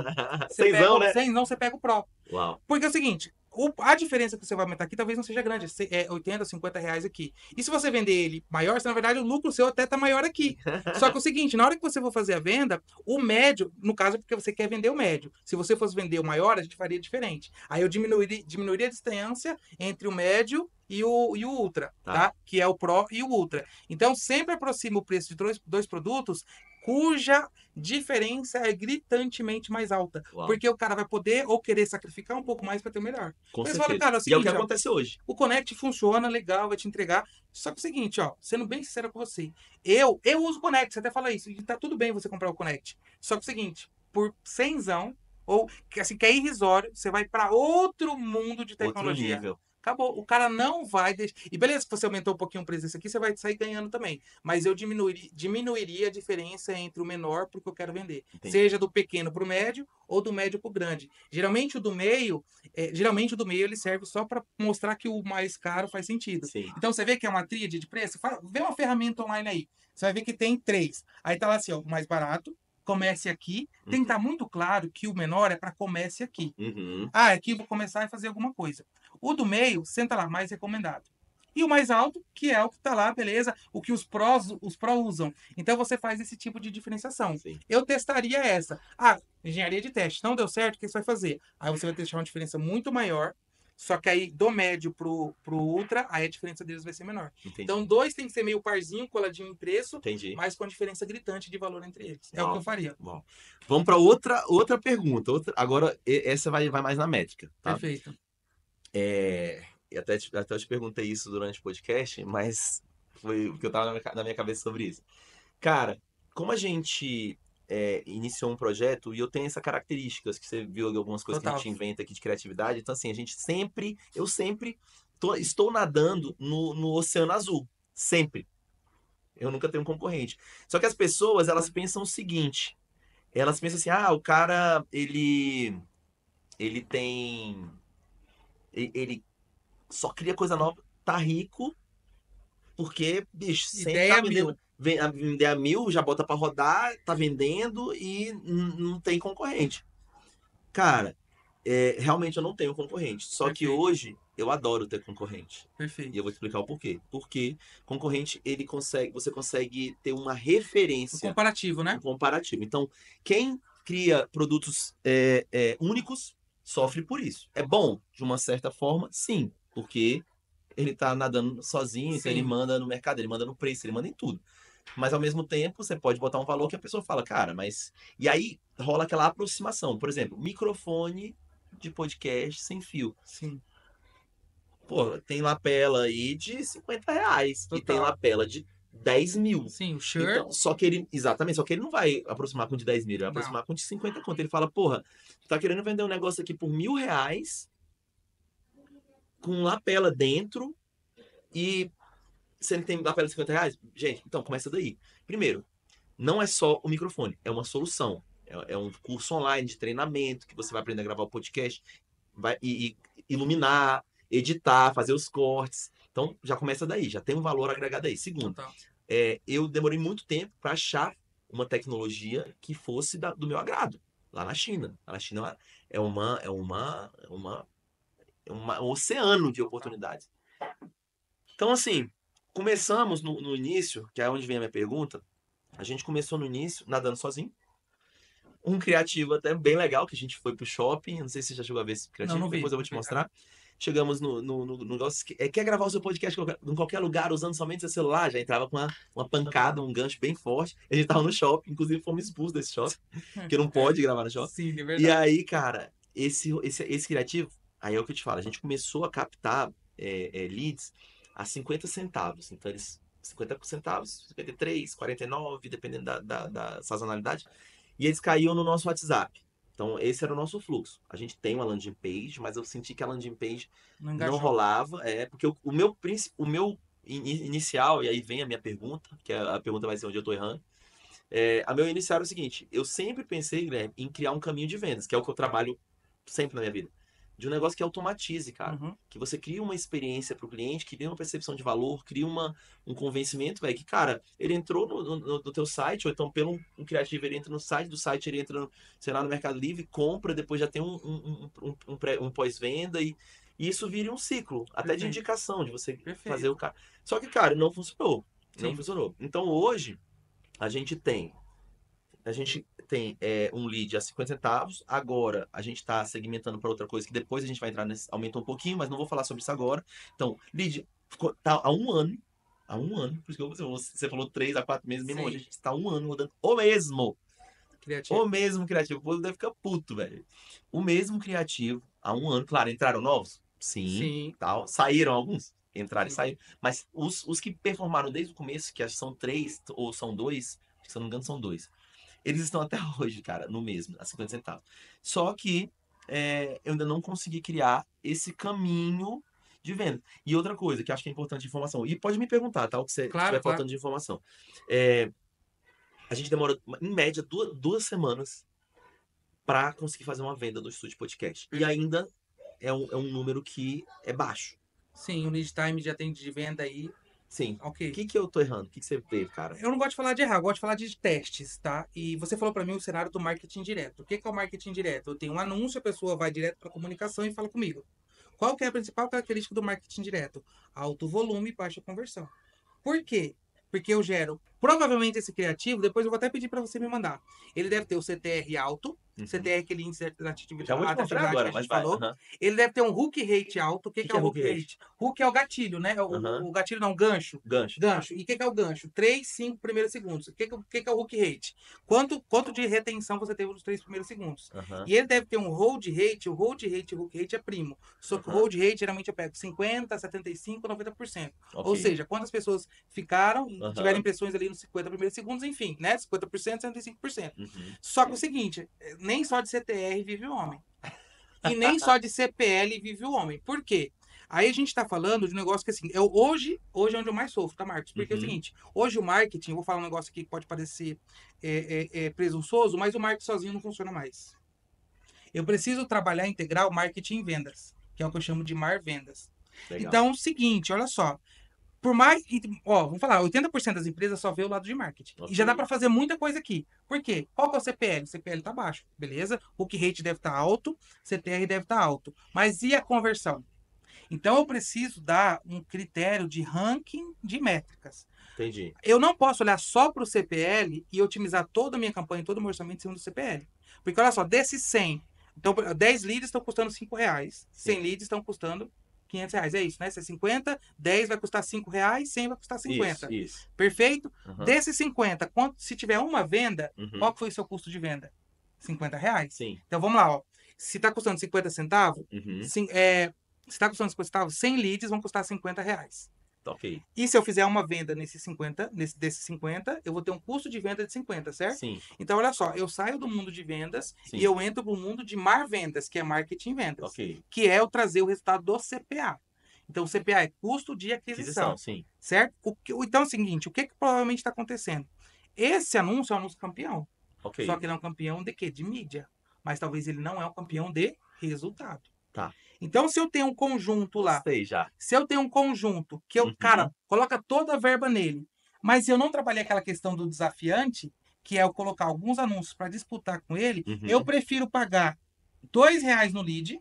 Cenzão, né? 100 não, você pega o Pro. Uau. Porque é o seguinte, a diferença que você vai aumentar aqui talvez não seja grande, é 80, R$ 50 aqui. E se você vender ele maior, na verdade o lucro seu até tá maior aqui. Só que é o seguinte, na hora que você for fazer a venda, o médio, no caso é porque você quer vender o médio. Se você fosse vender o maior, a gente faria diferente. Aí eu diminuiria a distância entre o médio e o Ultra, tá? Que é o Pro e o Ultra. Então sempre aproxima o preço de dois produtos cuja diferença é gritantemente mais alta. Uau. Porque o cara vai poder ou querer sacrificar um pouco mais para ter o melhor. Com Mas certeza. fala, cara, é o E é o que seguinte, ó, acontece hoje. o Connect funciona legal, vai te entregar. Só que é o seguinte, ó, sendo bem sincero com você, eu uso o Connect, você até fala isso, e tá tudo bem você comprar o Connect. Só que é o seguinte, por 100zão, ou assim, que é irrisório, você vai para outro mundo de Outro tecnologia. nível. Acabou. O cara não vai deixar. E beleza, que você aumentou um pouquinho o preço desse aqui, você vai sair ganhando também. Mas eu diminuiria a diferença entre o menor porque eu quero vender. Entendi. Seja do pequeno para o médio ou do médio para o grande. Geralmente o do meio ele serve só para mostrar que o mais caro faz sentido. Sim. Então você vê que é uma tríade de preço, vê uma ferramenta online aí. Você vai ver que tem 3. Aí tá lá assim, ó, o mais barato, comece aqui. Tem que estar muito claro que o menor é para comece aqui. Uhum. Aqui eu vou começar a fazer alguma coisa. O do meio, senta lá, mais recomendado. E o mais alto, que é o que está lá, beleza? O que os pró usam. Então você faz esse tipo de diferenciação. Sim. Eu testaria essa. Engenharia de teste. Não deu certo, o que você vai fazer? Aí você vai deixar uma diferença muito maior. Só que aí, do médio pro ultra, aí a diferença deles vai ser menor. Entendi. Então, 2 tem que ser meio parzinho, coladinho em preço, Entendi. mas com a diferença gritante de valor entre eles. É Uau. o que eu faria. Uau. Vamos para outra pergunta. Agora, essa vai mais na métrica, tá? Perfeito. E até eu te perguntei isso durante o podcast, mas foi o que eu tava na minha cabeça sobre isso. Cara, como a gente iniciou um projeto, e eu tenho essas características, que você viu algumas coisas que a Total. gente inventa aqui de criatividade, então assim, eu sempre estou nadando no oceano azul. Sempre. Eu nunca tenho um concorrente. Só que as pessoas, elas pensam o seguinte, elas pensam assim, o cara, ele tem... Ele só cria coisa nova, tá rico, porque, bicho, sempre tá Ideia vendendo. mil. Vender a 1.000, já bota pra rodar, tá vendendo e não tem concorrente. Cara, realmente eu não tenho concorrente. Só que Perfeito. hoje eu adoro ter concorrente. E Perfeito. eu vou te explicar o porquê. Porque concorrente, você consegue ter uma O referência, comparativo, né? um comparativo. Então, quem cria produtos únicos sofre por isso. É bom, de uma certa forma, sim, porque ele tá nadando sozinho, então ele Sim. manda no mercado, ele manda no preço, ele manda em tudo. Mas ao mesmo tempo, você pode botar um valor que a pessoa fala, cara, mas. E aí rola aquela aproximação. Por exemplo, microfone de podcast sem fio. Sim. Pô, tem lapela aí de R$ 50 e tem Total. lapela de 10 mil. Sim, o Shure. Então, só que ele, exatamente, só que ele não vai aproximar com de 10 mil, ele vai Não. aproximar com de 50 conto. Ele fala, porra, tu tá querendo vender um negócio aqui por R$ 1.000 com lapela dentro e você não tem lapela de R$ 50? Gente, então começa daí. Primeiro, não é só o microfone, é uma solução. É um curso online de treinamento que você vai aprender a gravar o podcast, vai iluminar, editar, fazer os cortes. Então já começa daí, já tem um valor agregado aí. Segundo, Total. eu demorei muito tempo para achar uma tecnologia que fosse do meu agrado, lá na China. Lá na China é um oceano de oportunidades. Então, assim, começamos no início, que é onde vem a minha pergunta. A gente começou no início nadando sozinho. Um criativo até bem legal, que a gente foi pro shopping. Não sei se você já chegou a ver esse Não, criativo. não vi. Depois eu vou te mostrar. Chegamos no negócio. Quer gravar o seu podcast em qualquer lugar usando somente seu celular? Já entrava com uma pancada, um gancho bem forte. A gente tava no shopping, inclusive fomos expulsos desse shopping, porque não pode gravar no shopping. Sim, de E verdade. aí, cara, esse criativo, aí é o que eu te falo. A gente começou a captar leads a 50 centavos. Então, eles 50 centavos, 53, 49, dependendo da sazonalidade. E eles caíam no nosso WhatsApp. Então, esse era o nosso fluxo. A gente tem uma landing page, mas eu senti que a landing page Não não engajou. rolava. Porque o meu inicial, e aí vem a minha pergunta, que a pergunta vai ser onde eu tô errando. A meu inicial era o seguinte: eu sempre pensei, Guilherme, em criar um caminho de vendas, que é o que eu trabalho sempre na minha vida. De um negócio que automatize, cara. Uhum. Que você cria uma experiência pro cliente, cria uma percepção de valor, cria um convencimento, velho, que, cara, ele entrou no teu site, ou então pelo um criativo, ele entra no site, do site ele entra, sei lá, no Mercado Livre, compra, depois já tem um pós-venda e isso vira um ciclo, até de Perfeito. indicação, de você fazer Perfeito. o cara. Só que, cara, não funcionou. Não Sim. funcionou. Então hoje, a gente tem um lead a 50 centavos. Agora a gente está segmentando para outra coisa que depois a gente vai entrar nesse. Aumentou um pouquinho, mas não vou falar sobre isso agora. Então, lead tá há um ano. Há um ano. Por isso que você falou 3 a 4 meses. Mesmo Sim. hoje, a gente está há um ano rodando o mesmo. Criativo. O mesmo criativo. O povo deve ficar puto, velho. O mesmo criativo há um ano. Claro, entraram novos? Sim. Sim. Tal. Saíram alguns? Entraram e Sim. saíram. Mas os que performaram desde o começo, que acho que são 3 ou são 2, se eu não me engano, são 2. Eles estão até hoje, cara, no mesmo, a 50 centavos. Só que eu ainda não consegui criar esse caminho de venda. E outra coisa que eu acho que é importante de informação, e pode me perguntar, tá? O que você Claro, estiver claro. faltando de informação. A gente demora, em média, duas semanas para conseguir fazer uma venda do estúdio podcast. E Perfeito. ainda é um número que é baixo. Sim, o lead time de atende de venda aí. Sim. Ok. O que eu tô errando? O que você vê, cara? Eu não gosto de falar de errar, eu gosto de falar de testes, tá? E você falou para mim o cenário do marketing direto. O que é o marketing direto? Eu tenho um anúncio, a pessoa vai direto para comunicação e fala comigo. Qual que é a principal característica do marketing direto? Alto volume e baixa conversão. Por quê? Porque eu gero. Provavelmente esse criativo, depois eu vou até pedir para você me mandar. Ele deve ter o CTR alto, CTR é aquele índice da Já vou te da mostrar atividade que agora, a mas gente vai. falou. Ele deve ter um hook rate alto. O que, que é Que o é hook hook rate? rate? Hook é o gatilho, né? O gatilho não, gancho. Gancho. Gancho. E o que é o gancho? 3, 5 primeiros segundos. O que é o hook rate? Quanto de retenção você teve nos 3 primeiros segundos? E ele deve ter um hold rate. O hold rate e o hook rate é primo. Só que o hold rate, geralmente eu pego 50, 75, 90%. Ou seja, quantas pessoas ficaram, tiveram impressões ali nos 50 primeiros segundos, enfim, né? 50%, 65%. Só que o seguinte, nem só de CTR vive o homem. E nem só de CPL vive o homem. Por quê? Aí a gente está falando de um negócio que, assim, hoje é onde eu mais sofro, tá, Marcos? Porque é o seguinte, hoje o marketing, vou falar um negócio aqui que pode parecer presunçoso, mas o marketing sozinho não funciona mais. Eu preciso trabalhar integrar o marketing e vendas, que é o que eu chamo de mar vendas. Legal. Então, é o seguinte, olha só, Por mais. Vamos falar, 80% das empresas só vê o lado de marketing. Ok. E já dá para fazer muita coisa aqui. Por quê? Qual que é o CPL? O CPL tá baixo, beleza? O hook rate deve estar alto, CTR deve estar alto. Mas e a conversão? Então eu preciso dar um critério de ranking de métricas. Entendi. Eu não posso olhar só para o CPL e otimizar toda a minha campanha, todo o meu orçamento em cima do CPL. Porque olha só, desses 100, então 10 leads estão custando R$5, 100 Sim. leads estão custando R$500. É isso, né? Se é 50, 10 vai custar R$5, 100 vai custar 50. Isso. Perfeito? Uhum. Desses 50, se tiver uma venda, Uhum. qual que foi o seu custo de venda? R$50. Sim. Então vamos lá, ó. Se está custando 50 centavos, Uhum. se está custando 50 centavos, 100 leads vão custar R$50. Ok. E se eu fizer uma venda desses 50, eu vou ter um custo de venda de 50, certo? Sim. Então, olha só, eu saio do mundo de vendas Sim. e eu entro para o mundo de vendas, que é marketing e vendas. Ok. Que é eu trazer o resultado do CPA. Então, o CPA é custo de aquisição. Sim. Certo? Então é o seguinte, o que provavelmente está acontecendo? Esse anúncio é um anúncio campeão. Ok. Só que ele é um campeão de quê? De mídia. Mas talvez ele não é um campeão de resultado. Tá. Então, se eu tenho um conjunto lá, Gostei já. se eu tenho um conjunto que Uhum. cara, coloca toda a verba nele, mas eu não trabalhei aquela questão do desafiante, que é eu colocar alguns anúncios para disputar com ele, Uhum. eu prefiro pagar R$2 no lead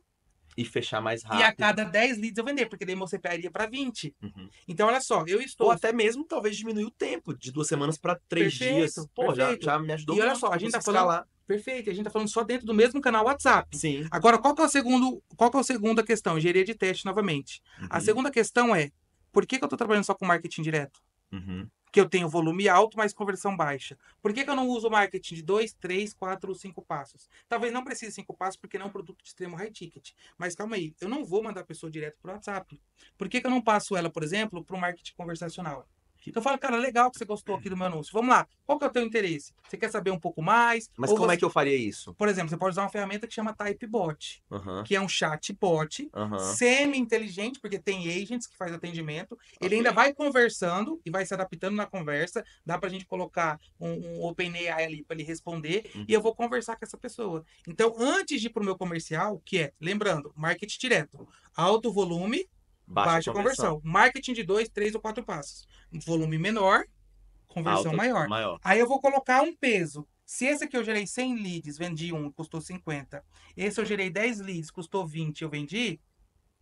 E fechar mais rápido. e a cada 10 leads eu vender, porque daí meu CPA iria para 20. Uhum. Então, olha só, eu estou... Ou até mesmo, talvez, diminuir o tempo, de 2 semanas para 3 dias. Pô, já me ajudou E olha muito. só, a gente tá escalar. falando... Perfeito, a gente tá falando só dentro do mesmo canal WhatsApp. Sim. Agora, qual que é a segunda questão? Engenharia de teste novamente. Uhum. A segunda questão é, por que eu tô trabalhando só com marketing direto? Uhum. Que eu tenho volume alto, mas conversão baixa. Por que eu não uso marketing de 2, 3, 4 ou 5 passos? Talvez não precise 5 passos, porque não é um produto de extremo high ticket. Mas calma aí, eu não vou mandar a pessoa direto para o WhatsApp. Por que eu não passo ela, por exemplo, para o marketing conversacional? Então eu falo, cara, legal que você gostou aqui do meu anúncio. Vamos lá, qual que é o teu interesse? Você quer saber um pouco mais? Mas como é que eu faria isso? Por exemplo, você pode usar uma ferramenta que chama Typebot, Uhum. que é um chatbot semi-inteligente, porque tem agents que faz atendimento. Ele ainda vai conversando e vai se adaptando na conversa. Dá pra gente colocar um OpenAI ali para ele responder e eu vou conversar com essa pessoa. Então, antes de ir pro meu comercial, que é, lembrando, marketing direto, alto volume, baixa conversão. Marketing de 2, 3 ou 4 passos. Volume menor, conversão maior. Aí eu vou colocar um peso. Se esse aqui eu gerei 100 leads, vendi um, custou 50. Esse eu gerei 10 leads, custou 20, eu vendi.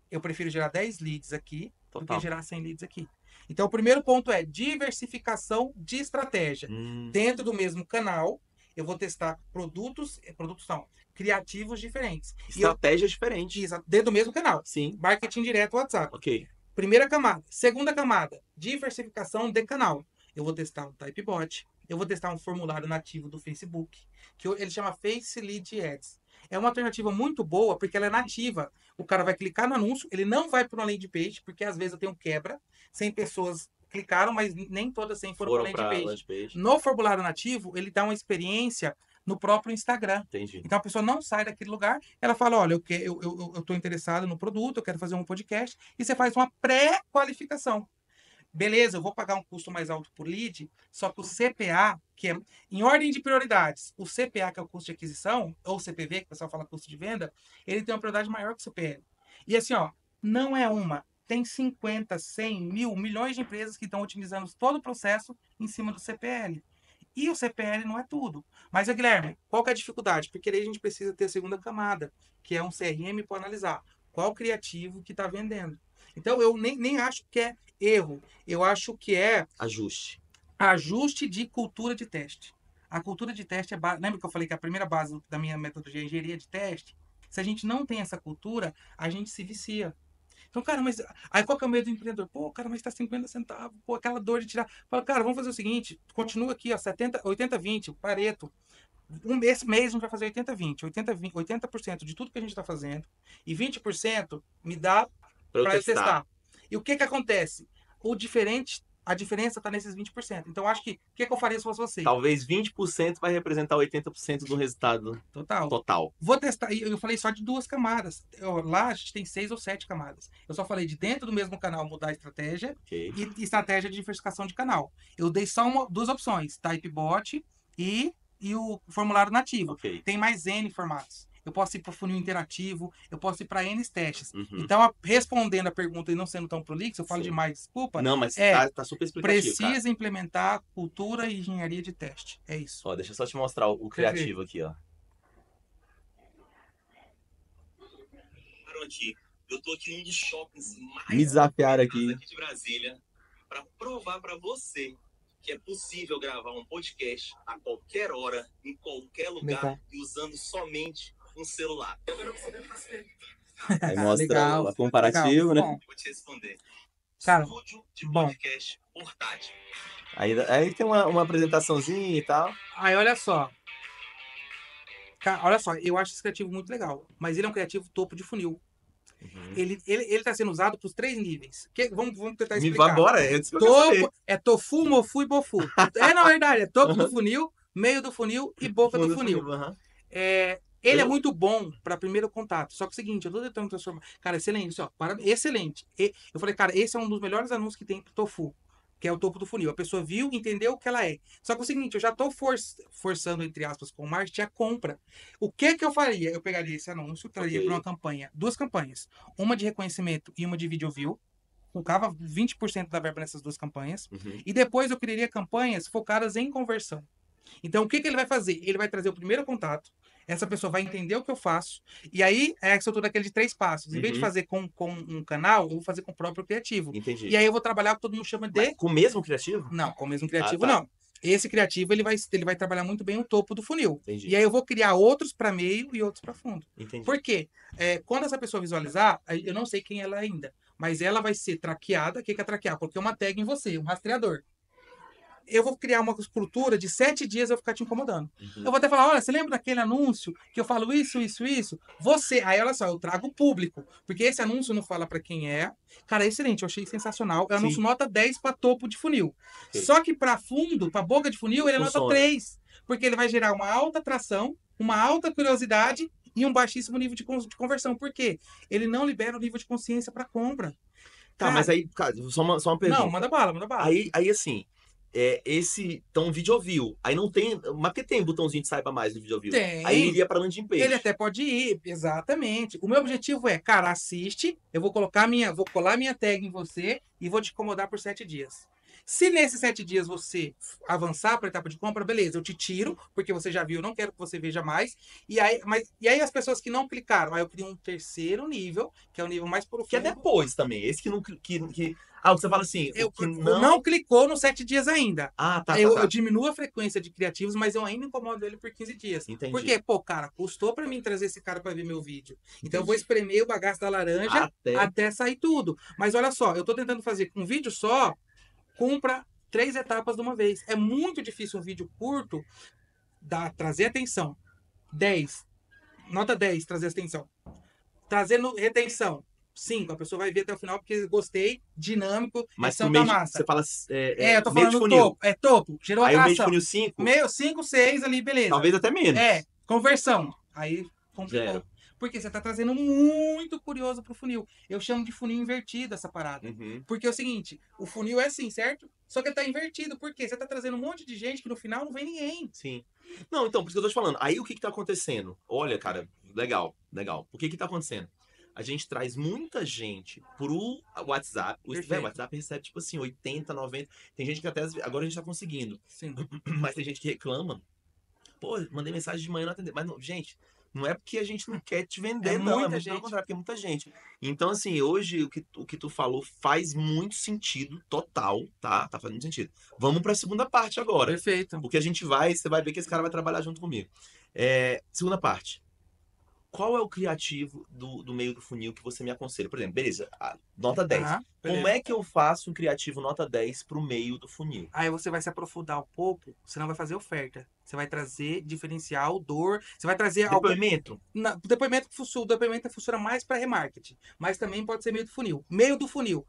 Eu prefiro gerar 10 leads aqui do que gerar 100 leads aqui. Então, o primeiro ponto é diversificação de estratégia. Dentro do mesmo canal, eu vou testar produtos não, criativos diferentes. Estratégias diferentes. Dentro do mesmo canal. Sim. Marketing direto, WhatsApp. Ok. Primeira camada. Segunda camada, diversificação de canal. Eu vou testar um Typebot. Eu vou testar um formulário nativo do Facebook, que ele chama Face Lead Ads. É uma alternativa muito boa, porque ela é nativa. O cara vai clicar no anúncio, ele não vai para uma landing page, porque às vezes eu tenho quebra. 100 pessoas clicaram, mas nem todas 100 foram para a landing page. No formulário nativo, ele dá uma experiência no próprio Instagram. Entendi. Então a pessoa não sai daquele lugar, ela fala, olha, eu estou interessado no produto, eu quero fazer um podcast, e você faz uma pré-qualificação. Beleza, eu vou pagar um custo mais alto por lead, só que o CPA, que é em ordem de prioridades, o CPA, que é o custo de aquisição, ou CPV, que o pessoal fala custo de venda, ele tem uma prioridade maior que o CPL. E assim, ó, não é uma, tem 50, 100, mil, milhões de empresas que estão otimizando todo o processo em cima do CPL. E o CPL não é tudo. Mas, Guilherme, qual que é a dificuldade? Porque aí a gente precisa ter a segunda camada, que é um CRM para analisar qual criativo que está vendendo. Então, eu nem acho que é erro. Eu acho que é... Ajuste de cultura de teste. A cultura de teste é... Lembra que eu falei que a primeira base da minha metodologia é engenharia de teste? Se a gente não tem essa cultura, a gente se vicia. Então, cara, mas... Aí qual que é o medo do empreendedor? Pô, cara, mas tá 50 centavos. Pô, aquela dor de tirar... Fala, cara, vamos fazer o seguinte. Continua aqui, ó, 80-20, Pareto. Esse mês a gente vai fazer 80-20. 80% de tudo que a gente está fazendo. E 20% me dá para eu testar. E o que acontece? A diferença está nesses 20%. Então, acho que o que eu faria se fosse você? Talvez 20% vai representar 80% do resultado total. Vou testar. Eu falei só de 2 camadas. Lá a gente tem 6 ou 7 camadas. Eu só falei de dentro do mesmo canal mudar a estratégia e estratégia de diversificação de canal. Eu dei só 2 opções. Typebot e o formulário nativo. Tem mais N formatos. eu posso ir para funil interativo, eu posso ir para N testes. Uhum. Então, respondendo a pergunta e não sendo tão prolixo, eu falo Sim. demais, desculpa. Não, mas É, tá super explicativo, cara. precisa implementar cultura e engenharia de teste. É isso. Ó, deixa eu só te mostrar o criativo aqui, ó. Aqui. Eu tô aqui num dos shoppings mais Me desafiaram aqui. de Brasília para provar para você que é possível gravar um podcast a qualquer hora, em qualquer lugar, Legal. e usando somente um celular. Aí mostra Legal, o comparativo, né? Bom, Vou te responder. Cara, Estúdio de bom. podcast portátil. Aí tem uma apresentaçãozinha e tal. Aí, olha só. Cara, olha só, eu acho esse criativo muito legal. Mas ele é um criativo topo de funil. Uhum. Ele tá sendo usado para os 3 níveis. Vamos tentar Me explicar. vá embora, é isso que eu quero saber. Topo, é tofu, mofu e bofu. Na verdade, é topo do funil, meio do funil e boca do funil. Uhum. Ele é muito bom para primeiro contato. Só que é o seguinte, eu tô tentando transformar. Cara, excelente, ó, excelente. Eu falei, cara, esse é um dos melhores anúncios que tem pro tofu, que é o topo do funil. A pessoa viu, entendeu o que ela é. Só que é o seguinte, eu já tô forçando, entre aspas, com o marketing a compra. O que eu faria? Eu pegaria esse anúncio, traria para uma campanha, 2 campanhas. Uma de reconhecimento e uma de video view. Colocava 20% da verba nessas 2 campanhas. Uhum. E depois eu criaria campanhas focadas em conversão. Então, o que ele vai fazer? Ele vai trazer o primeiro contato, essa pessoa vai entender o que eu faço, e aí é a estrutura daquele de 3 passos. Em vez de fazer com um canal, eu vou fazer com o próprio criativo. Entendi. E aí eu vou trabalhar o que todo mundo chama de... Mas com o mesmo criativo? Não, com o mesmo criativo tá. não. Esse criativo, ele vai trabalhar muito bem o topo do funil. Entendi. E aí eu vou criar outros para meio e outros para fundo. Entendi. Por quê? Quando essa pessoa visualizar, eu não sei quem ela é ainda, mas ela vai ser traqueada. O que é traquear? Porque é uma tag em você, um rastreador. Eu vou criar uma estrutura de 7 dias eu vou ficar te incomodando. Uhum. Eu vou até falar, olha, você lembra daquele anúncio que eu falo isso, isso, isso? Você, aí olha só, eu trago o público, porque esse anúncio não fala para quem é. Cara, é excelente, eu achei sensacional. É um anúncio nota 10 para topo de funil. Okay. Só que para fundo, para boca de funil, ele é nota 3, porque ele vai gerar uma alta atração, uma alta curiosidade e um baixíssimo nível de conversão. Por quê? Ele não libera o nível de consciência para compra. Tá, cara, mas aí, cara, só uma pergunta. Não, manda bala, manda bala. Aí assim, esse então video view. Aí não tem, mas porque tem botãozinho de saiba mais no video view. Tem. Aí ele iria para landing page. Ele até pode ir, exatamente. O meu objetivo é, cara, assiste, eu vou colar minha tag em você e vou te incomodar por 7 dias. Se nesses 7 dias você avançar para a etapa de compra, beleza, eu te tiro, porque você já viu, eu não quero que você veja mais. E aí as pessoas que não clicaram, aí eu crio um terceiro nível, que é o nível mais profundo. Que é depois também. Esse que não. Você fala assim, que não clicou nos 7 dias ainda. Ah, tá. Eu diminuo a frequência de criativos, mas eu ainda incomodo ele por 15 dias. Entendi. Porque, cara, custou pra mim trazer esse cara pra ver meu vídeo. Então eu vou espremer o bagaço da laranja até sair tudo. Mas olha só, eu tô tentando fazer com um vídeo só, compra 3 etapas de uma vez. É muito difícil um vídeo curto trazer atenção. 10. Nota 10, trazer atenção. Trazendo retenção. 5, a pessoa vai ver até o final porque gostei, dinâmico, mas edição tá massa. Você fala eu tô falando topo. Topo, gerou aí atração. Aí o meio de funil 5? 5, 6 ali, beleza. Talvez até menos. Conversão. Aí complicou. 0. Porque você tá trazendo muito curioso pro funil. Eu chamo de funil invertido essa parada. Uhum. Porque é o seguinte, o funil é assim, certo? Só que ele tá invertido. Por quê? Você tá trazendo um monte de gente que no final não vem ninguém. Sim. Não, então, por isso que eu tô te falando. Aí o que tá acontecendo? Olha, cara, legal. O que tá acontecendo? A gente traz muita gente pro WhatsApp. O WhatsApp recebe, tipo assim, 80, 90. Tem gente que até... Agora a gente tá conseguindo. Sim. Mas tem gente que reclama. Pô, mandei mensagem de manhã e não atendeu. Mas, não, gente, não é porque a gente não quer te vender, não. É muito pelo contrário, porque é muita gente. Então, assim, hoje o que tu falou faz muito sentido, total, tá? Tá fazendo muito sentido. Vamos pra segunda parte agora. Perfeito. Porque você vai ver que esse cara vai trabalhar junto comigo. Segunda parte. Qual é o criativo do meio do funil que você me aconselha? Por exemplo, beleza, nota 10. Como é que eu faço um criativo nota 10 pro meio do funil? Aí você vai se aprofundar um pouco, você não vai fazer oferta. Você vai trazer diferencial, dor, você vai trazer depoimento. O depoimento funciona mais para remarketing, mas também pode ser meio do funil. Meio do funil,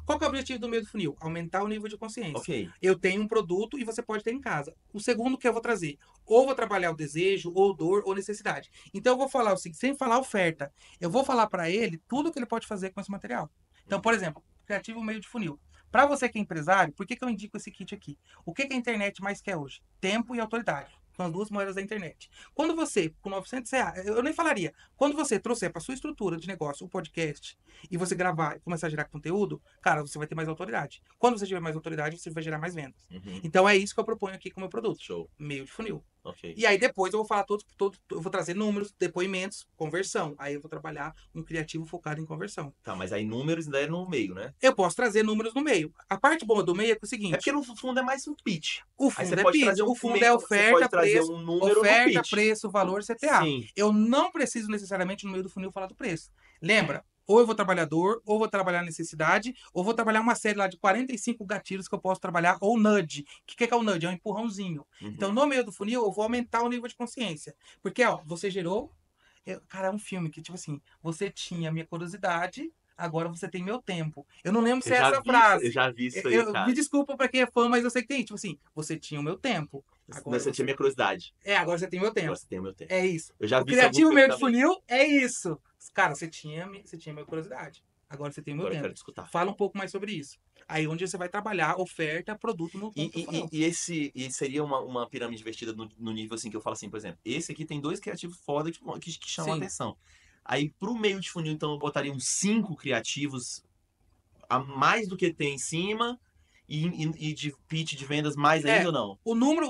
qual que é o objetivo do meio do funil? Aumentar o nível de consciência. Ok. Eu tenho um produto e você pode ter em casa. O segundo que eu vou trazer, ou vou trabalhar o desejo, ou dor, ou necessidade. Então eu vou falar o seguinte, sem falar oferta, eu vou falar para ele tudo que ele pode fazer com esse material. Então, por exemplo, criativo meio de funil. Para você que é empresário, por que eu indico esse kit aqui? O que a internet mais quer hoje? Tempo e autoridade. São as duas moedas da internet. Quando você, com R$ 900, eu nem falaria, quando você trouxer para sua estrutura de negócio o podcast e você gravar e começar a gerar conteúdo, cara, você vai ter mais autoridade. Quando você tiver mais autoridade, você vai gerar mais vendas. Uhum. Então é isso que eu proponho aqui com o meu produto. Show. Meio de funil. Ok. E aí depois eu vou falar eu vou trazer números, depoimentos, conversão. Aí eu vou trabalhar um criativo focado em conversão. Tá, mas aí números ainda é no meio, né? Eu posso trazer números no meio. A parte boa do meio é que é o É seguinte. porque no fundo é mais um pitch. O Aí fundo você é pode pitch, trazer um o fundo meio- é você oferta, pode trazer preço, um número no oferta, pitch. preço, valor, CTA. Sim. Eu não preciso necessariamente no meio do funil falar do preço. Lembra? Ou eu vou trabalhar dor, ou vou trabalhar necessidade, ou vou trabalhar uma série lá de 45 gatilhos que eu posso trabalhar, ou nudge. O que é o nudge? É um empurrãozinho. Uhum. Então, no meio do funil, eu vou aumentar o nível de consciência. Porque, ó, você gerou... Cara, é um filme que, tipo assim, você tinha minha curiosidade, agora você tem meu tempo. Eu não lembro se é essa frase. Eu já vi isso aí, cara. Me desculpa pra quem é fã, mas eu sei que tem. Tipo assim, você tinha o meu tempo. Agora Você tinha minha curiosidade. agora você tem meu tempo. Agora você tem o meu tempo. É isso. Eu já O vi isso em algum criativo filme meio de também. funil é isso. Cara, você tinha minha curiosidade. Agora você tem o meu Agora eu tempo. quero te escutar. Fala um pouco mais sobre isso. Aí onde você vai trabalhar oferta, produto no ponto do funil. E seria uma pirâmide invertida no nível assim que eu falo assim, por exemplo, esse aqui tem 2 criativos foda que chamam a Sim. atenção. Aí pro meio de funil, então, eu botaria uns 5 criativos a mais do que tem em cima e de pitch de vendas mais ainda ou não? O número,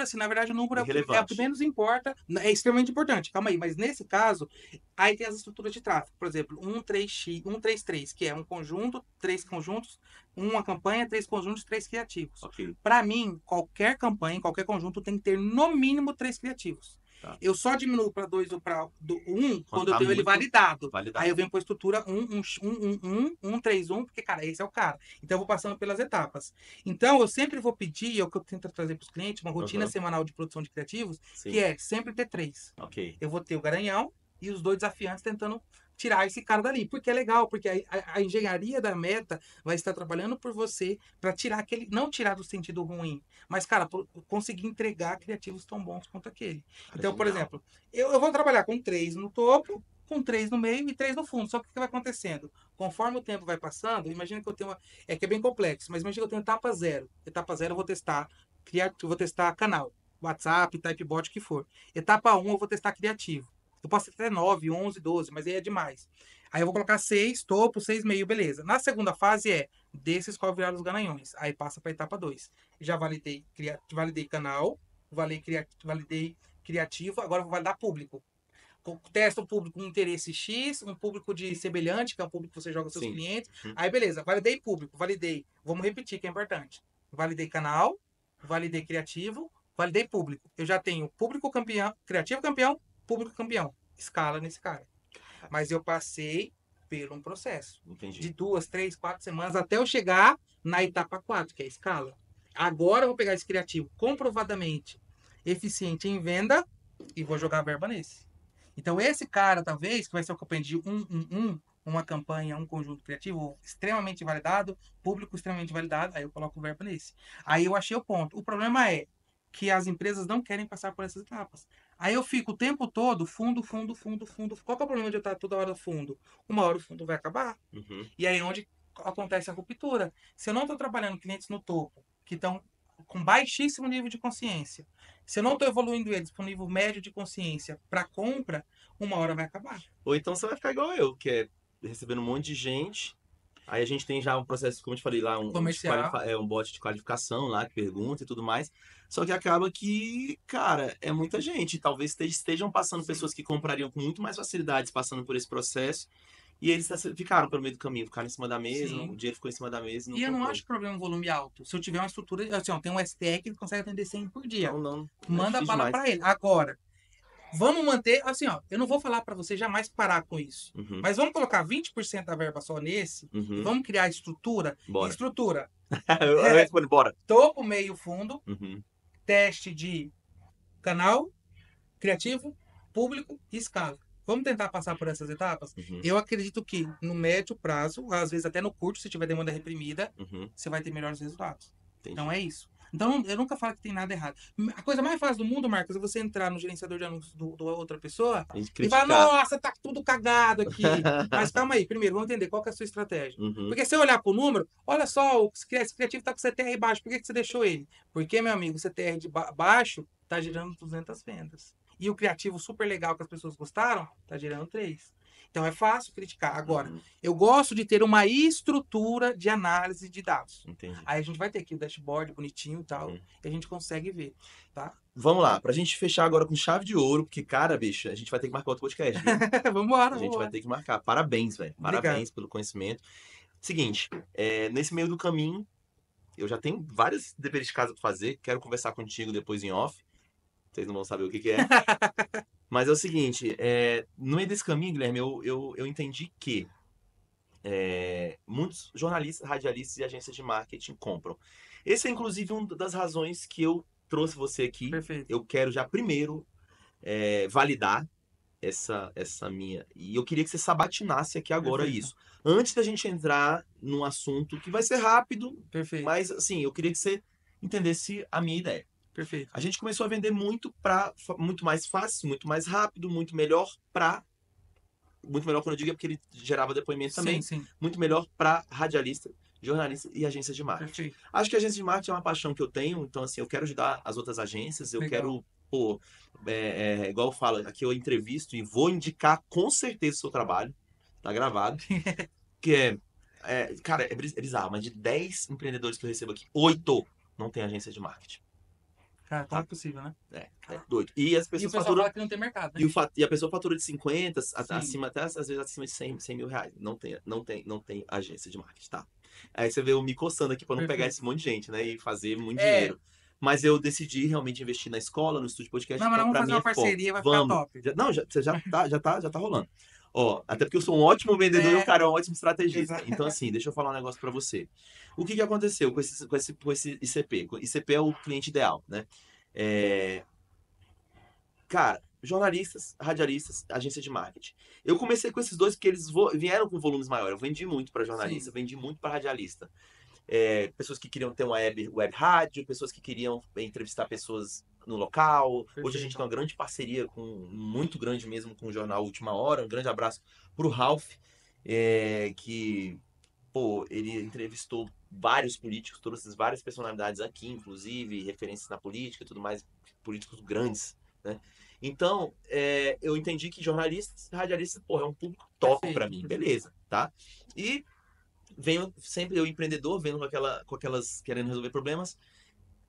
assim, na verdade, o número é o que Irrelevante. menos importa, é extremamente importante. Calma aí, mas nesse caso, aí tem as estruturas de tráfego. Por exemplo, 133, que é um conjunto, 3 conjuntos, uma campanha, 3 conjuntos, 3 criativos. Ok. Para mim, qualquer campanha, qualquer conjunto tem que ter no mínimo 3 criativos. Tá. Eu só diminuo para 2 ou para 1 quando eu tá tenho ele muito validado. validado. Aí eu venho para a estrutura 131, porque, cara, esse é o cara. Então eu vou passando pelas etapas. Então eu sempre vou pedir, é o que eu tento trazer para os clientes, uma rotina Uhum. semanal de produção de criativos, Sim. que é sempre ter 3. Ok. Eu vou ter o garanhão e os 2 desafiantes tentando tirar esse cara dali. Porque é legal, porque a engenharia da meta vai estar trabalhando por você para tirar aquele, não tirar do sentido ruim, mas, cara, conseguir entregar criativos tão bons quanto aquele. Cara, Então, por genial. exemplo, eu vou trabalhar com 3 no topo, com 3 no meio e 3 no fundo. Só que o que vai acontecendo? Conforme o tempo vai passando, imagina que eu tenho que é bem complexo, mas imagina que eu tenho etapa 0. Etapa 0 eu vou testar canal, WhatsApp, Typebot, o que for. Etapa 1 eu vou testar criativo. Eu posso ter 9, 11, 12, mas aí é demais. Aí eu vou colocar 6, topo, 6, meio, beleza. Na segunda fase desses qual viraram os garanhões. Aí passa para etapa 2. Já validei canal, validei criativo, agora eu vou validar público. Testa um público com interesse X, um público de semelhante, que é um público que você joga seus Sim. clientes. Uhum. Aí beleza, validei público, validei. Vamos repetir que é importante. Validei canal, validei criativo, validei público. Eu já tenho público campeão, criativo campeão, público campeão. Escala nesse cara. Mas eu passei por um processo Entendi. de 2, 3, 4 semanas até eu chegar na etapa 4, que é a escala. Agora eu vou pegar esse criativo comprovadamente eficiente em venda e vou jogar a verba nesse. Então esse cara, talvez, que vai ser o campanha de uma campanha, um conjunto criativo extremamente validado, público extremamente validado, aí eu coloco o verba nesse. Aí eu achei o ponto. O problema é que as empresas não querem passar por essas etapas. Aí eu fico o tempo todo fundo. Qual que é o problema de eu estar toda hora no fundo? Uma hora o fundo vai acabar. Uhum. E aí é onde acontece a ruptura. Se eu não estou trabalhando clientes no topo, que estão com baixíssimo nível de consciência, se eu não estou evoluindo eles para um nível médio de consciência para compra, uma hora vai acabar. Ou então você vai ficar igual eu, que é recebendo um monte de gente. Aí a gente tem já um processo, como eu te falei lá, Comercial. um bot de qualificação lá, que pergunta e tudo mais. Só que acaba que, cara, é muita gente. Talvez estejam passando pessoas que comprariam com muito mais facilidades passando por esse processo. E eles ficaram pelo meio do caminho, ficaram em cima da mesa, Sim. o dinheiro ficou em cima da mesa. E eu não acho problema um volume alto. Se eu tiver uma estrutura, assim, ó, tem um STR que consegue atender 100 por dia. Não. Manda difícil bala demais. para ele. Agora, vamos manter, assim, ó, eu não vou falar para você jamais parar com isso. Uhum. Mas vamos colocar 20% da verba só nesse e Uhum. vamos criar estrutura. Bora. Estrutura. Eu respondo, bora. Topo, meio, fundo. Uhum. Teste de canal, criativo, público e escala. Vamos tentar passar por essas etapas? Uhum. Eu acredito que no médio prazo, às vezes até no curto, se tiver demanda reprimida, Uhum. você vai ter melhores resultados. Entendi. Então é isso. Então eu nunca falo que tem nada errado. A coisa mais fácil do mundo, Marcos, é você entrar no gerenciador de anúncios do outra pessoa A gente e criticar. falar, nossa, tá tudo cagado aqui. Mas calma aí, primeiro, vamos entender qual que é a sua estratégia. Uhum. Porque se eu olhar pro número, olha só, esse criativo tá com CTR baixo, por que você deixou ele? Porque, meu amigo, o CTR de baixo tá gerando 200 vendas. E o criativo super legal que as pessoas gostaram, tá gerando 3. Então é fácil criticar. Agora, Uhum, eu gosto de ter uma estrutura de análise de dados. entendi. Aí a gente vai ter aqui o dashboard bonitinho e tal, Uhum. e a gente consegue ver, tá? Vamos lá, pra gente fechar agora com chave de ouro, porque, cara, bicho, a gente vai ter que marcar outro podcast, viu? Vambora, A gente vai vambora. ter que marcar. Parabéns, velho. Obrigado. Parabéns pelo conhecimento. Seguinte, nesse meio do caminho, eu já tenho vários deveres de casa pra fazer. Quero conversar contigo depois em off. Vocês não vão saber o que que é. Mas é o seguinte, no meio desse caminho, Guilherme, eu entendi que muitos jornalistas, radialistas e agências de marketing compram. Essa é, inclusive, uma das razões que eu trouxe você aqui. Perfeito. Eu quero já primeiro validar essa minha. E eu queria que você sabatinasse aqui agora Perfeito. isso. Antes da gente entrar num assunto que vai ser rápido, Perfeito. mas assim, eu queria que você entendesse a minha ideia. Perfeito. A gente começou a vender muito muito mais fácil, muito mais rápido, muito melhor muito melhor quando eu digo é porque ele gerava depoimento também, Sim, sim. muito melhor para radialista, jornalista e agência de marketing. Perfeito. Acho que a agência de marketing é uma paixão que eu tenho, então assim, eu quero ajudar as outras agências, eu Legal. quero, pô, igual eu falo, aqui eu entrevisto e vou indicar com certeza o seu trabalho, tá gravado, que cara, é bizarro, mas de 10 empreendedores que eu recebo aqui, 8 não tem agência de marketing. Cara, como é possível, né? É doido. E as E o pessoas pessoal faturam. fala que não tem mercado, né? E a pessoa fatura de 50, Sim. acima, até às vezes acima de 100 mil reais. Não tem agência de marketing, tá? Aí você vê eu me coçando aqui pra não pegar Perfeito. esse monte de gente, né? E fazer muito É. dinheiro. Mas eu decidi realmente investir na escola, no estúdio podcast, Não, mas então nós pra vamos fazer mim é uma foco. parceria, vai ficar Vamos. top. Não, você já tá rolando. Ó, até porque eu sou um ótimo vendedor e o cara é um ótimo estrategista. Exato. Então, assim, deixa eu falar um negócio pra você. O que aconteceu com esse ICP? ICP é o cliente ideal, né? Cara, jornalistas, radialistas, agência de marketing. Eu comecei com esses dois porque eles vieram com volumes maiores. Eu vendi muito para jornalista, Sim. vendi muito para radialista. Pessoas que queriam ter uma web rádio, pessoas que queriam entrevistar pessoas no local. Hoje a Perfeito. gente tem uma grande parceria, muito grande mesmo, com o jornal Última Hora. Um grande abraço pro Ralph, que, pô, ele entrevistou vários políticos, trouxe várias personalidades aqui, inclusive, referências na política e tudo mais, políticos grandes, né? Então, eu entendi que jornalistas, radialistas, porra, é um público top Perfeito, pra mim, perfeito. beleza, tá? E venho sempre eu empreendedor, vendo com aquelas querendo resolver problemas.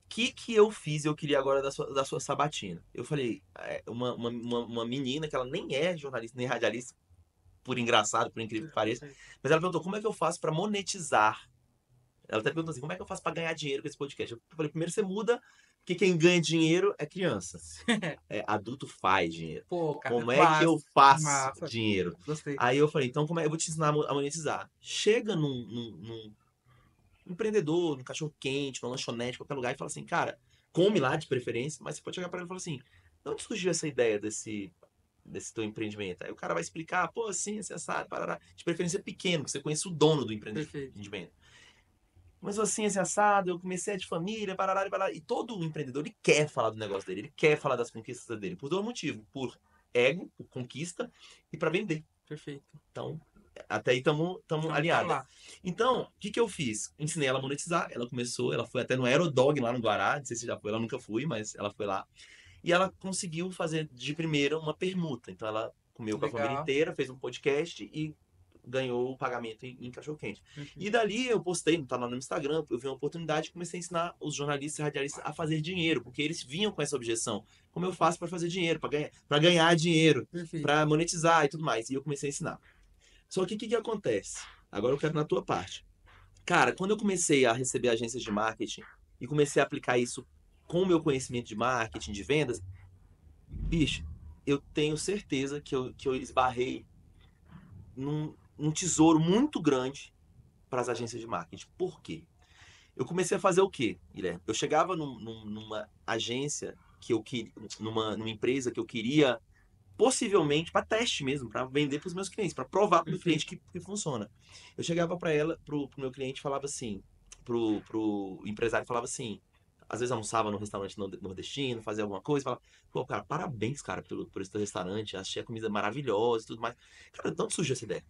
O que eu fiz? Eu queria agora da sua sabatina. Eu falei, uma menina que ela nem é jornalista nem radialista, por engraçado, por incrível que pareça, Perfeito. mas ela perguntou como é que eu faço pra monetizar. Ela até perguntou assim, como é que eu faço pra ganhar dinheiro com esse podcast? Eu falei, primeiro você muda, porque quem ganha dinheiro é criança. Adulto faz dinheiro. Pô, cara, Como é que eu massa, faço massa. dinheiro? Gostei. Aí eu falei, então eu vou te ensinar a monetizar. Chega num empreendedor, num cachorro quente, numa lanchonete, qualquer lugar, e fala assim, cara, come lá de preferência, mas você pode chegar para ele e falar assim, de onde surgiu essa ideia desse teu empreendimento? Aí o cara vai explicar, pô, assim, assim, assado, parará. De preferência pequeno, que você conhece o dono do Perfeito. empreendimento. Mas assim, esse assado, eu comecei de família, parará, parará. E todo empreendedor, ele quer falar do negócio dele, ele quer falar das conquistas dele, por dois motivos. Por ego, por conquista, e para vender. Perfeito. Então, até aí estamos alinhados. lá. Então, o que eu fiz? Ensinei ela a monetizar, ela foi até no Aerodog lá no Guará, não sei se já foi, ela nunca fui, mas ela foi lá. E ela conseguiu fazer de primeira uma permuta. Então ela comeu com a família Legal. inteira, fez um podcast e ganhou o pagamento em cachorro-quente. Perfeito. E dali eu postei, tá lá no Instagram, eu vi uma oportunidade e comecei a ensinar os jornalistas e radialistas a fazer dinheiro, porque eles vinham com essa objeção. Como eu faço para fazer dinheiro, para ganhar dinheiro, Perfeito. para monetizar e tudo mais. E eu comecei a ensinar. Só que o que acontece? Agora eu quero na tua parte. Cara, quando eu comecei a receber agências de marketing e comecei a aplicar isso com o meu conhecimento de marketing, de vendas, bicho, eu tenho certeza que eu esbarrei num tesouro muito grande para as agências de marketing. Por quê? Eu comecei a fazer o quê, Guilherme? Eu chegava numa agência que eu queria, numa empresa que eu queria possivelmente para teste mesmo, para vender para os meus clientes, para provar para o meu cliente que funciona. Eu chegava para ela, pro meu cliente, falava assim, pro empresário falava assim, às vezes almoçava no restaurante nordestino, fazia alguma coisa, falava, pô, cara, parabéns, cara, por esse teu restaurante, achei a comida maravilhosa e tudo mais. Cara, de onde surgiu essa ideia?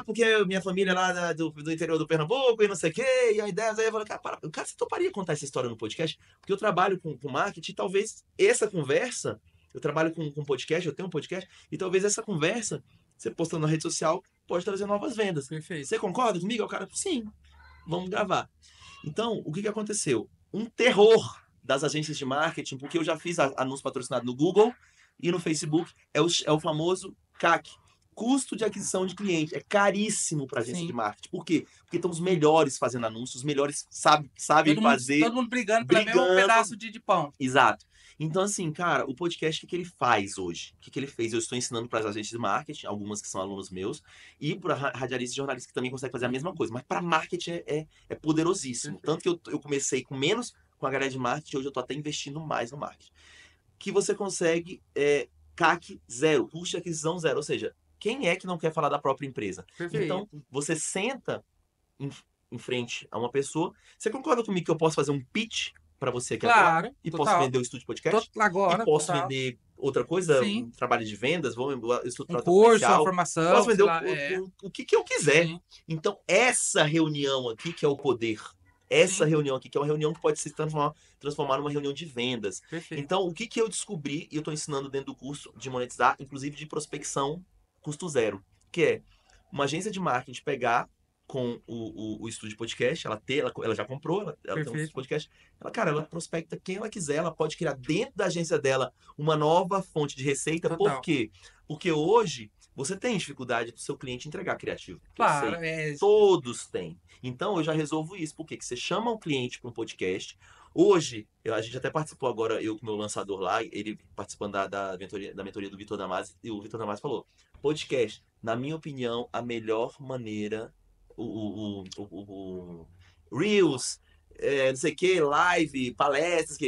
porque minha família é lá do interior do Pernambuco e não sei o quê, e a ideia, aí eu falei, cara, você toparia contar essa história no podcast? Porque eu trabalho com marketing, e talvez essa conversa, eu trabalho com podcast, eu tenho um podcast, e talvez essa conversa, você postando na rede social, pode trazer novas vendas. Perfeito. Você concorda comigo? O cara, sim, vamos gravar. Então, o que aconteceu? Um terror das agências de marketing, porque eu já fiz anúncio patrocinado no Google e no Facebook, é o famoso CAC. Custo de aquisição de cliente. É caríssimo para agência Sim. de marketing. Por quê? Porque estão os melhores fazendo anúncios, os melhores sabem fazer. Todo mundo brigando pelo mesmo pedaço de pão. Exato. Então, assim, cara, o podcast, o que ele faz hoje? O que ele fez? Eu estou ensinando para as agências de marketing, algumas que são alunos meus, e para radialistas e jornalistas que também conseguem fazer a mesma coisa. Mas para marketing é poderosíssimo. Tanto que eu comecei com menos com a galera de marketing, hoje eu estou até investindo mais no marketing. Que você consegue CAC zero, custo de aquisição zero. Ou seja, quem é que não quer falar da própria empresa? Perfeito. Então, você senta em frente a uma pessoa. Você concorda comigo que eu posso fazer um pitch para você aqui agora? Claro. E total. posso vender o estúdio podcast? Agora. E posso total. vender outra coisa, Sim. um trabalho de vendas, vou estruturar Um curso, comercial. uma formação. Posso vender sei lá, o que eu quiser. Sim. Então, essa reunião aqui que é o poder. Essa Sim. reunião aqui, que é uma reunião que pode se transformar numa reunião de vendas. Perfeito. Então, o que eu descobri, e eu estou ensinando dentro do curso de monetizar, inclusive de prospecção custo zero, que é uma agência de marketing pegar com o estúdio podcast, ela já comprou, ela tem um Perfeito. estúdio podcast, ela prospecta quem ela quiser, ela pode criar dentro da agência dela uma nova fonte de receita. Total. Por quê? Porque hoje você tem dificuldade do seu cliente entregar criativo. Eu Claro. sei. Todos têm. Então eu já resolvo isso. Por quê? Que você chama o cliente para um podcast. Hoje, a gente até participou agora, eu com o meu lançador lá, ele participando da mentoria do Vitor Damasio, e o Vitor Damasio falou, podcast, na minha opinião, a melhor maneira, Reels, não sei o que, live, palestras,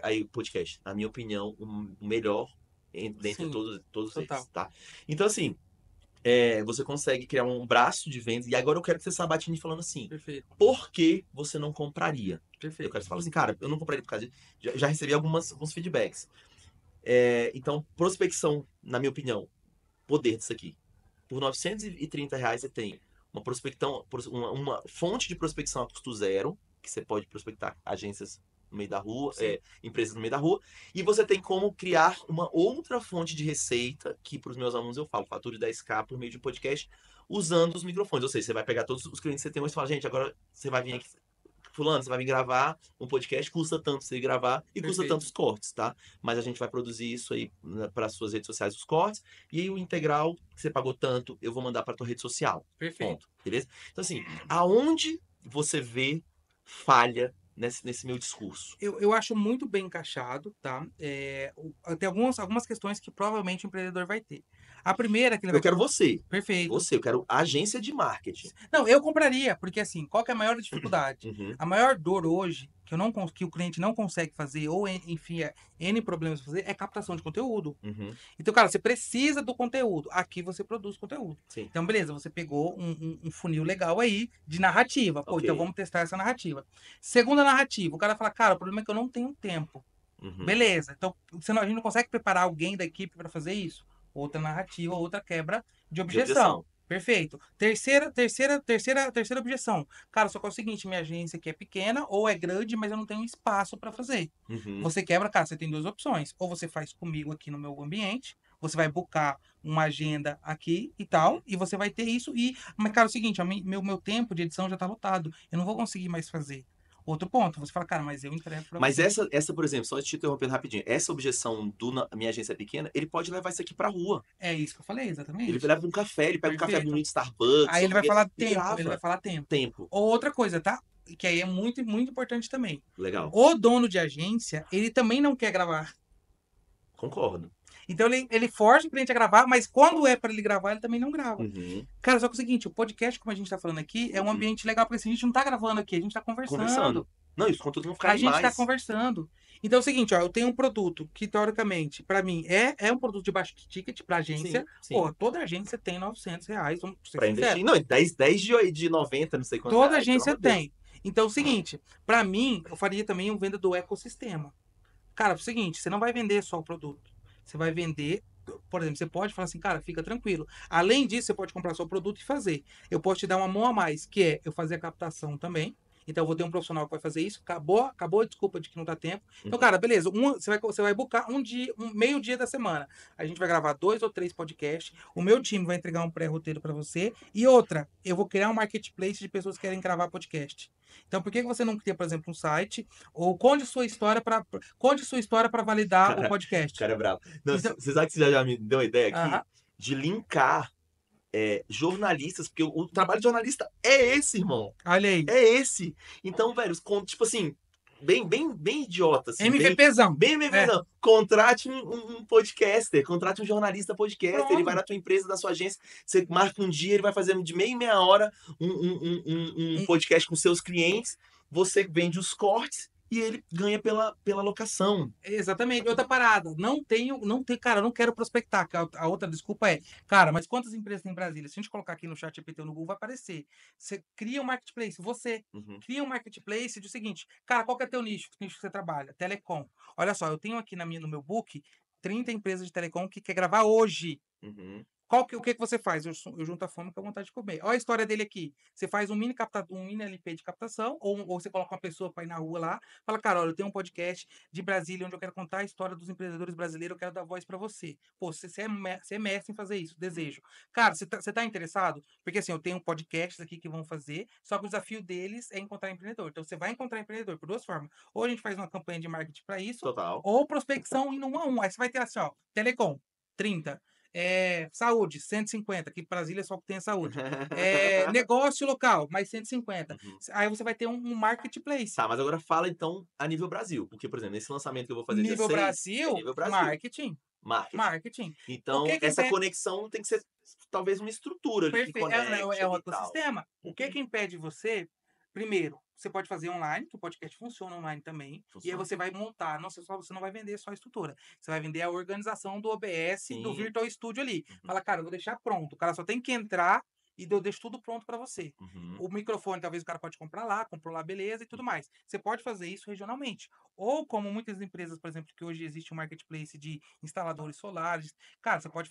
aí podcast, na minha opinião, o melhor dentre Sim, todos total. eles, tá? Então, assim, você consegue criar um braço de vendas, e agora eu quero que você sabatine falando assim, Perfeito. por que você não compraria? Eu Perfeito. quero que você fale assim, cara, eu não compraria por causa de... Já recebi alguns feedbacks. Então, prospecção, na minha opinião, poder disso aqui. Por R$930 você tem uma fonte de prospecção a custo zero, que você pode prospectar agências no meio da rua, empresas no meio da rua, e você tem como criar uma outra fonte de receita, que para os meus alunos eu falo, fature 10K por meio de um podcast, usando os microfones. Ou seja, você vai pegar todos os clientes que você tem hoje e falar, gente, agora você vai vir aqui, fulano, você vai vir gravar um podcast, custa tanto você gravar e custa Perfeito. tantos cortes, tá? Mas a gente vai produzir isso aí para as suas redes sociais, os cortes, e aí o integral, que você pagou tanto, eu vou mandar para tua rede social. Perfeito. Ponto, beleza? Então, assim, aonde você vê falha nesse meu discurso? Eu acho muito bem encaixado, tá? Tem algumas questões que provavelmente o empreendedor vai ter. A primeira que ele vai... Eu quero você. Perfeito. Eu quero agência de marketing. Não, eu compraria, porque assim, qual que é a maior dificuldade? Uhum. A maior dor hoje, que o cliente não consegue fazer, ou enfim, N problemas pra fazer, é captação de conteúdo. Uhum. Então, cara, você precisa do conteúdo. Aqui você produz conteúdo. Sim. Então, beleza, você pegou um funil legal aí de narrativa. Pô, Ok. então vamos testar essa narrativa. Segunda narrativa, o cara fala, cara, o problema é que eu não tenho tempo. Uhum. Beleza, então a gente não consegue preparar alguém da equipe para fazer isso. Outra narrativa, outra quebra de objeção. Perfeito. Terceira objeção. Cara, só que é o seguinte, minha agência aqui é pequena ou é grande, mas eu não tenho espaço para fazer. Uhum. Você quebra, cara, você tem duas opções. Ou você faz comigo aqui no meu ambiente, você vai buscar uma agenda aqui e tal, e você vai ter isso. Mas, cara, é o seguinte, meu tempo de edição já tá lotado. Eu não vou conseguir mais fazer. Outro ponto, você fala, cara, mas eu entrego pra Mas você. essa, por exemplo, só te interrompendo rapidinho, essa objeção minha agência é pequena, ele pode levar isso aqui pra rua. É isso que eu falei, exatamente. Ele leva um café, ele pega um café Perfeito. bonito de Starbucks. Aí ele vai falar tempo, grava. ele vai falar tempo. Tempo. Ou outra coisa, tá? Que aí é muito, muito importante também. Legal. O dono de agência, ele também não quer gravar. Concordo. Então ele força o cliente a gravar, mas quando é para ele gravar, ele também não grava. Uhum. Cara, só que é o seguinte, o podcast, como a gente tá falando aqui, é um ambiente legal, porque assim, a gente não tá gravando aqui, a gente tá conversando. Não, isso conteúdo não ficar A gente demais. tá conversando. Então é o seguinte, ó, eu tenho um produto que, teoricamente, pra mim, é um produto de baixo ticket pra agência. Sim. Pô, toda agência tem R$900, vamos ser Pra sinceros. investir. Não, 10 de 90, não sei quanto. Toda agência tem. Então é o seguinte, pra mim, eu faria também um venda do ecossistema. Cara, é o seguinte, você não vai vender só o produto. Você vai vender por exemplo, você pode falar assim, cara, fica tranquilo. Além disso, você pode comprar seu produto e fazer. Eu posso te dar uma mão a mais, que é eu fazer a captação também. Então, eu vou ter um profissional que vai fazer isso. Acabou a desculpa de que não dá tempo. Então, Uhum. cara, beleza. Você vai buscar um dia, meio dia da semana. A gente vai gravar 2 ou 3 podcasts. O meu time vai entregar um pré-roteiro para você. E outra, eu vou criar um marketplace de pessoas que querem gravar podcast. Então, por que que você não cria, por exemplo, um site? Ou conte sua história para validar o Cara, o podcast. cara é bravo. Não, Então, você sabe que você já me deu uma ideia aham, aqui? De linkar jornalistas, porque o trabalho de jornalista é esse, irmão. olha aí. É esse. Então, velho, tipo assim, bem idiota, assim, MVPzão. bem, É, não. Contrate um podcaster, contrate um jornalista podcaster, ele vai pronto. na tua empresa, na sua agência, você marca um dia, ele vai fazendo de meia em meia hora um Um- podcast com seus clientes, você vende os cortes e ele ganha pela locação. Exatamente. Outra parada. Cara, eu não quero prospectar. Que a outra desculpa é, cara, mas quantas empresas tem em Brasília? Se a gente colocar aqui no chat GPT ou no Google, vai aparecer. Você cria um marketplace, você Uhum. cria um marketplace de o seguinte, cara, qual que é teu nicho? Que nicho que você trabalha? Telecom. Olha só, eu tenho aqui no meu book 30 empresas de telecom que quer gravar hoje. Uhum. O que que você faz? Eu junto a fome com a vontade de comer. Olha a história dele aqui. Você faz um mini LP de captação, ou você coloca uma pessoa para ir na rua lá, fala, cara, olha, eu tenho um podcast de Brasília onde eu quero contar a história dos empreendedores brasileiros, eu quero dar voz para você. Pô, você é mestre em fazer isso, desejo. Cara, você tá interessado? Porque assim, eu tenho podcasts aqui que vão fazer, só que o desafio deles é encontrar empreendedor. Então você vai encontrar empreendedor por duas formas. Ou a gente faz uma campanha de marketing para isso, Total. ou prospecção indo 1 a 1. Aí você vai ter assim, ó, Telecom, 30. Saúde, 150, que Brasília só tem saúde. Negócio local, mais 150. Uhum. Aí você vai ter um marketplace. Tá, mas agora fala então a nível Brasil. Porque, por exemplo, nesse lançamento que eu vou fazer dia Nível 6 é Brasil, nível Brasil. marketing. Marketing. Marketing. O Então, que que essa impede? conexão tem que ser talvez uma estrutura ali que Perfeito. conecte É um ali e tal. ecossistema. O que Uhum. que impede você? Primeiro, você pode fazer online, que o podcast funciona online também. E aí Funciona. você vai montar. Não, você não vai vender só a estrutura. Você vai vender a organização do OBS, do Sim. Virtual Studio ali. Uhum. Fala, cara, eu vou deixar pronto. O cara só tem que entrar e eu deixo tudo pronto para você. Uhum. O microfone, talvez o cara pode comprar lá, comprou lá, beleza e tudo mais. Você pode fazer isso regionalmente. Ou como muitas empresas, por exemplo, que hoje existe um marketplace de instaladores solares. Cara, você pode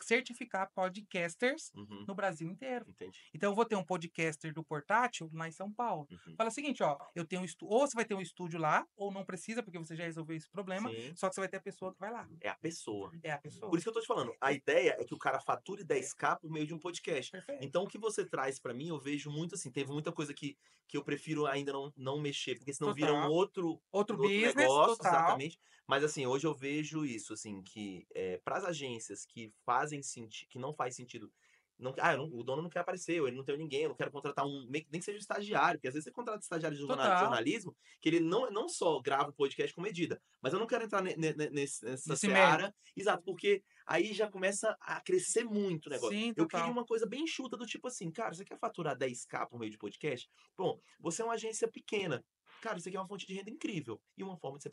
certificar podcasters Uhum. no Brasil inteiro. Entendi. Então eu vou ter um podcaster do portátil lá em São Paulo. Uhum. Fala o seguinte, ó, eu tenho ou você vai ter um estúdio lá, ou não precisa, porque você já resolveu esse problema, Sim. só que você vai ter a pessoa que vai lá. É a pessoa. É a Por pessoa. isso que eu tô te falando, a ideia é que o cara fature 10K por meio de um podcast. Perfeito. Então, o que você traz pra mim, eu vejo muito assim, teve muita coisa que eu prefiro ainda não mexer, porque senão vira um Total. outro, Outro outro business, negócio, total. exatamente. Mas assim, hoje eu vejo isso, assim, que para as agências que fazem sentido, que não faz sentido. Não, o dono não quer aparecer, ou ele não tem ninguém, eu não quero contratar nem que seja um estagiário, porque às vezes você contrata estagiário de Total. jornalismo, que ele não só grava o podcast com medida, mas eu não quero entrar nessa Nesse mérito. seara. Exato, porque aí já começa a crescer muito o negócio. Sim, Eu queria total. uma coisa bem enxuta, do tipo assim, cara, você quer faturar 10K por meio de podcast? Bom, você é uma agência pequena. Cara, isso aqui é uma fonte de renda incrível. E uma forma de você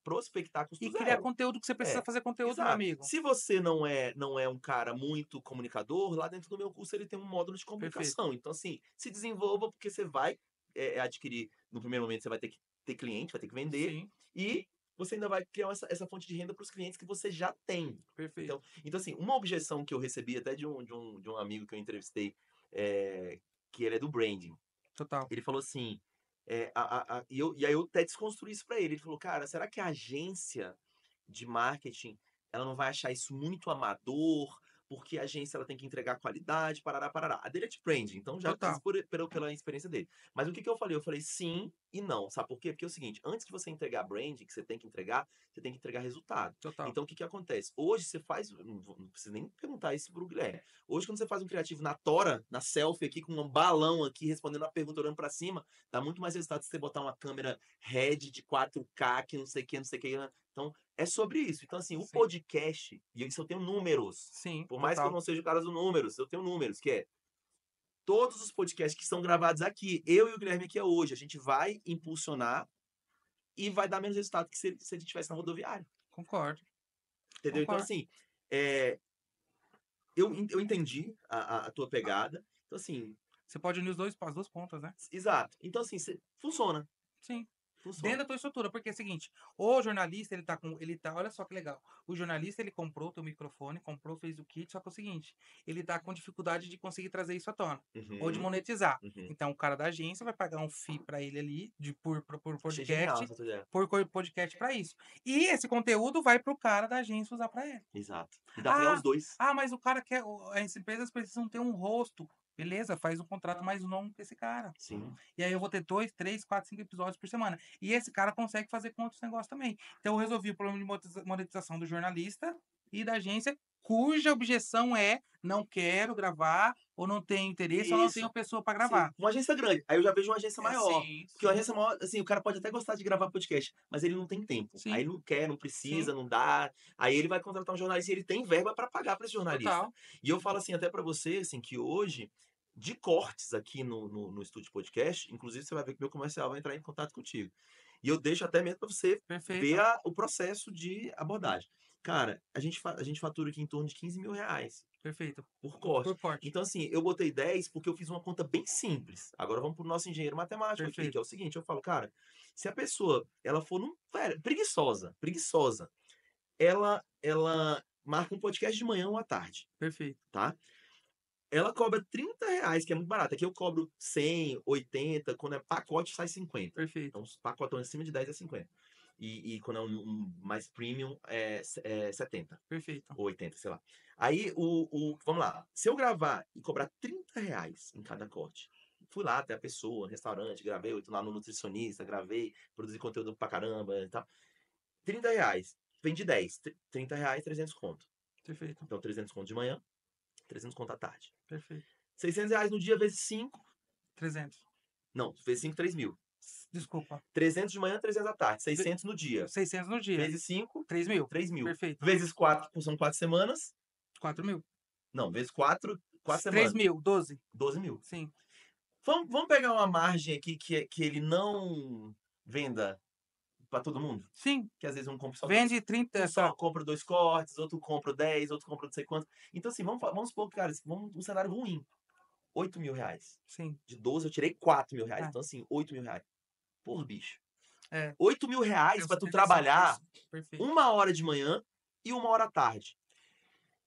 prospectar custo E criar zero. conteúdo que você precisa É, fazer conteúdo, meu exato. amigo. Se você não é um cara muito comunicador, lá dentro do meu curso ele tem um módulo de Perfeito. comunicação. Então, assim, se desenvolva porque você vai adquirir, no primeiro momento você vai ter que ter cliente, vai ter que vender. Sim, E você ainda vai criar essa fonte de renda para os clientes que você já tem. perfeito. Então, assim, uma objeção que eu recebi até de um amigo que eu entrevistei, que ele é do branding. Total. Ele falou assim, e aí eu até desconstruí isso para ele. Ele falou, cara, será que a agência de marketing ela não vai achar isso muito amador? Porque a agência ela tem que entregar qualidade, parará, parará. A dele é de branding, então já diz Total. pela experiência dele. Mas o que eu falei? Eu falei sim e não. Sabe por quê? Porque é o seguinte, antes de você entregar branding, que você tem que entregar resultado. Total. Então, o que acontece? Hoje você faz. Não precisa nem perguntar isso pro Guilherme. Hoje, quando você faz um criativo na tora, na selfie aqui, com um balão aqui, respondendo uma pergunta, olhando pra cima, dá muito mais resultado se você botar uma câmera Red de 4K, que não sei o que, não sei o que. Então, é sobre isso. Então, assim, o Sim. podcast, e isso eu tenho números. Sim, Por mais que eu total. não seja o cara dos números, eu tenho números, que é todos os podcasts que são gravados aqui, eu e o Guilherme aqui é hoje, a gente vai impulsionar e vai dar menos resultado que se a gente estivesse na rodoviária. Concordo. Entendeu? Então, Concordo. assim, é, eu entendi a tua pegada. Então, assim, Você pode unir as duas pontas, né? exato. Então, assim, funciona. Sim. Funciona. dentro da tua estrutura. Porque é o seguinte, o jornalista, olha só que legal. O jornalista, ele comprou o teu microfone, fez o kit, só que é o seguinte, ele tá com dificuldade de conseguir trazer isso à tona. Ou de Uhum, monetizar. uhum. Então, o cara da agência vai pagar um fee pra ele ali, por Achei genial podcast, essa tua ideia. podcast pra isso. E esse conteúdo vai pro cara da agência usar pra ele. Exato. E dá pra ganhar os dois. Mas o cara quer. As empresas precisam ter um rosto. Beleza, faz um contrato mais longo com esse cara. Sim. E aí eu vou ter 2, 3, 4, 5 episódios por semana. E esse cara consegue fazer com outros negócios também. Então eu resolvi o problema de monetização do jornalista e da agência, cuja objeção é não quero gravar, ou não tenho interesse, ou não tenho Isso. pessoa para Sim, gravar. uma agência grande. Aí eu já vejo uma agência maior. Sim, Porque uma agência maior, assim, o cara pode até gostar de gravar podcast, mas ele não tem tempo. Sim. Aí ele não quer, não precisa, Sim. não dá. Aí ele vai contratar um jornalista e ele tem verba para pagar para esse jornalista. Total. E eu falo assim até para você, assim, que hoje, de cortes aqui no estúdio podcast, inclusive você vai ver que meu comercial vai entrar em contato contigo. E eu deixo até mesmo para você Perfeito. ver o processo de abordagem. Cara, a gente fatura aqui em torno de R$ 15.000 Perfeito. por corte. Por corte. Então, assim, eu botei 10 porque eu fiz uma conta bem simples. Agora vamos pro nosso engenheiro matemático aqui, Perfeito. que é o seguinte, eu falo, cara, se a pessoa, ela for preguiçosa, ela marca um podcast de manhã ou à tarde, Perfeito. tá? Ela cobra R$ 30, que é muito barato. Aqui eu cobro 100, 80, quando é pacote sai 50. Perfeito. Então, os pacotão acima de 10 é 50. E quando é um mais premium é 70. Perfeito. Ou 80, sei lá. Aí, vamos lá. Se eu gravar e cobrar R$ 30 em cada corte, fui lá até a pessoa, restaurante, gravei, eu tô lá no nutricionista, gravei, produzi conteúdo pra caramba e tal. R$ 30. Vendi 10. R$ 30, 300 conto. Perfeito. Então, 300 conto de manhã, 300 conto à tarde. Perfeito. R$ 600 no dia vezes 5. 300. Não, vezes 5, 3.000. Desculpa. 300 de manhã, 300 à tarde. 600 no dia. 600 no dia. Vezes 5, 3.000. 3.000. Perfeito. Vezes 4, são 4 semanas. 4.000. Não, vezes 4 3 semanas. 3.000. 12. 12.000. Sim. Vamos pegar uma margem aqui que ele não venda para todo mundo? Sim. Que às vezes um compra só Vende 30. um só compra 2 cortes, outro compra 10, outro compra não sei quanto. Então, assim, vamos supor, cara, um cenário ruim. R$ 8.000. Sim. De 12 eu tirei R$ 4.000. Ah. Então, assim, R$ 8.000. Porra, bicho. É. R$ 8.000 para tu trabalhar Perfeito. 1 hora de manhã e 1 hora à tarde.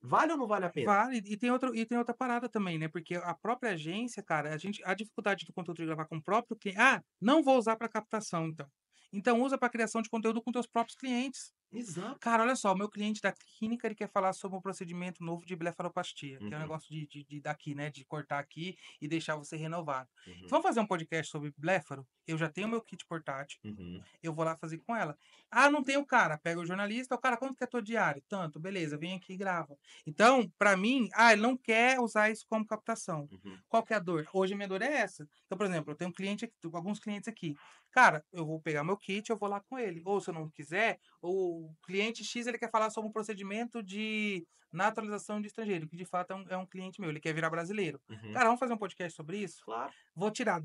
Vale ou não vale a pena? Vale. E tem outra parada também, né? Porque a própria agência, cara, a dificuldade do conteúdo de gravar com o próprio cliente. Não vou usar para captação, então. Então usa para criação de conteúdo com teus próprios clientes. Exato. Cara, olha só, o meu cliente da clínica, ele quer falar sobre um procedimento novo de blefaroplastia, que é um negócio daqui, né? De cortar aqui e deixar você renovado. Então, vamos fazer um podcast sobre blefaro? Eu já tenho meu kit portátil, eu vou lá fazer com ela. Não tem o cara, pega o jornalista, o cara, quanto que é tua diária? Tanto, beleza, vem aqui e grava. Então, pra mim, ele não quer usar isso como captação. Qual que é a dor? Hoje a minha dor é essa. Então, por exemplo, eu tenho alguns clientes aqui. Cara, eu vou pegar meu kit, eu vou lá com ele. Ou se eu não quiser, o cliente X ele quer falar sobre um procedimento de naturalização de estrangeiro, que de fato é um cliente meu, ele quer virar brasileiro. Cara, vamos fazer um podcast sobre isso? Claro. Vou tirar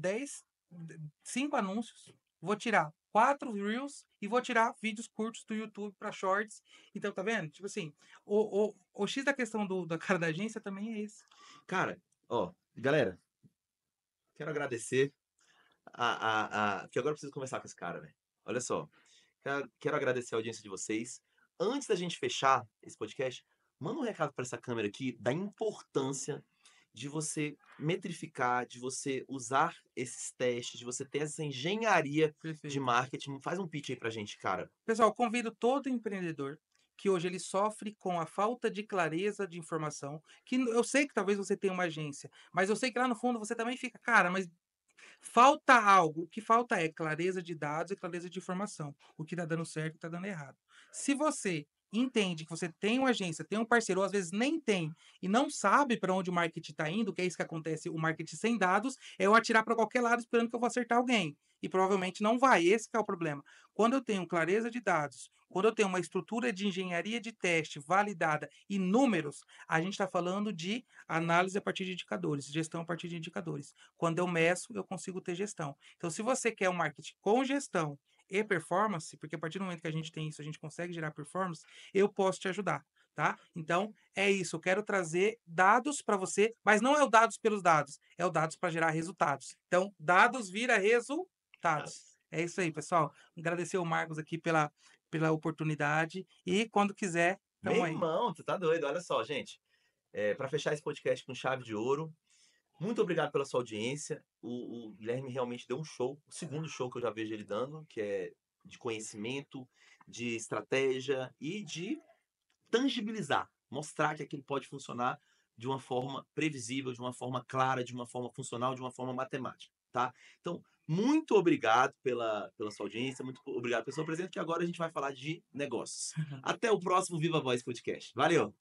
5 anúncios, vou tirar 4 Reels e vou tirar vídeos curtos do YouTube para Shorts. Então, tá vendo? Tipo assim, o X da questão da cara da agência também é esse. Cara, galera, quero agradecer porque agora eu preciso conversar com esse cara, velho. Olha só. Quero agradecer a audiência de vocês. Antes da gente fechar esse podcast, manda um recado para essa câmera aqui da importância de você metrificar, de você usar esses testes, de você ter essa engenharia de marketing. Faz um pitch aí pra gente, cara. Pessoal, convido todo empreendedor que hoje ele sofre com a falta de clareza de informação, que eu sei que talvez você tenha uma agência, mas eu sei que lá no fundo você também fica, cara, mas falta algo. O que falta é clareza de dados e clareza de informação. O que está dando certo e o que está dando errado. Se você entende que você tem uma agência, tem um parceiro, ou às vezes nem tem, e não sabe para onde o marketing está indo, que é isso que acontece, o marketing sem dados, é eu atirar para qualquer lado esperando que eu vou acertar alguém. E provavelmente não vai. Esse que é o problema. Quando eu tenho clareza de dados, quando eu tenho uma estrutura de engenharia de teste validada e números, a gente está falando de análise a partir de indicadores, gestão a partir de indicadores. Quando eu meço, eu consigo ter gestão. Então, se você quer um marketing com gestão e performance, porque a partir do momento que a gente tem isso, a gente consegue gerar performance, eu posso te ajudar, tá? Então, é isso. Eu quero trazer dados para você, mas não é o dados pelos dados, é o dados para gerar resultados. Então, dados vira resultados. É isso aí, pessoal. Agradecer o Marcos aqui pela oportunidade. E quando quiser, Meu tamo aí. irmão, tu tá doido. Olha só, gente. Para fechar esse podcast com chave de ouro, muito obrigado pela sua audiência. O Guilherme realmente deu um show, o segundo show que eu já vejo ele dando, que é de conhecimento, de estratégia e de tangibilizar, mostrar que aquilo pode funcionar de uma forma previsível, de uma forma clara, de uma forma funcional, de uma forma matemática, tá? Então, muito obrigado pela sua audiência, muito obrigado pelo seu presente, que agora a gente vai falar de negócios. Até o próximo Viva Voz Podcast. Valeu!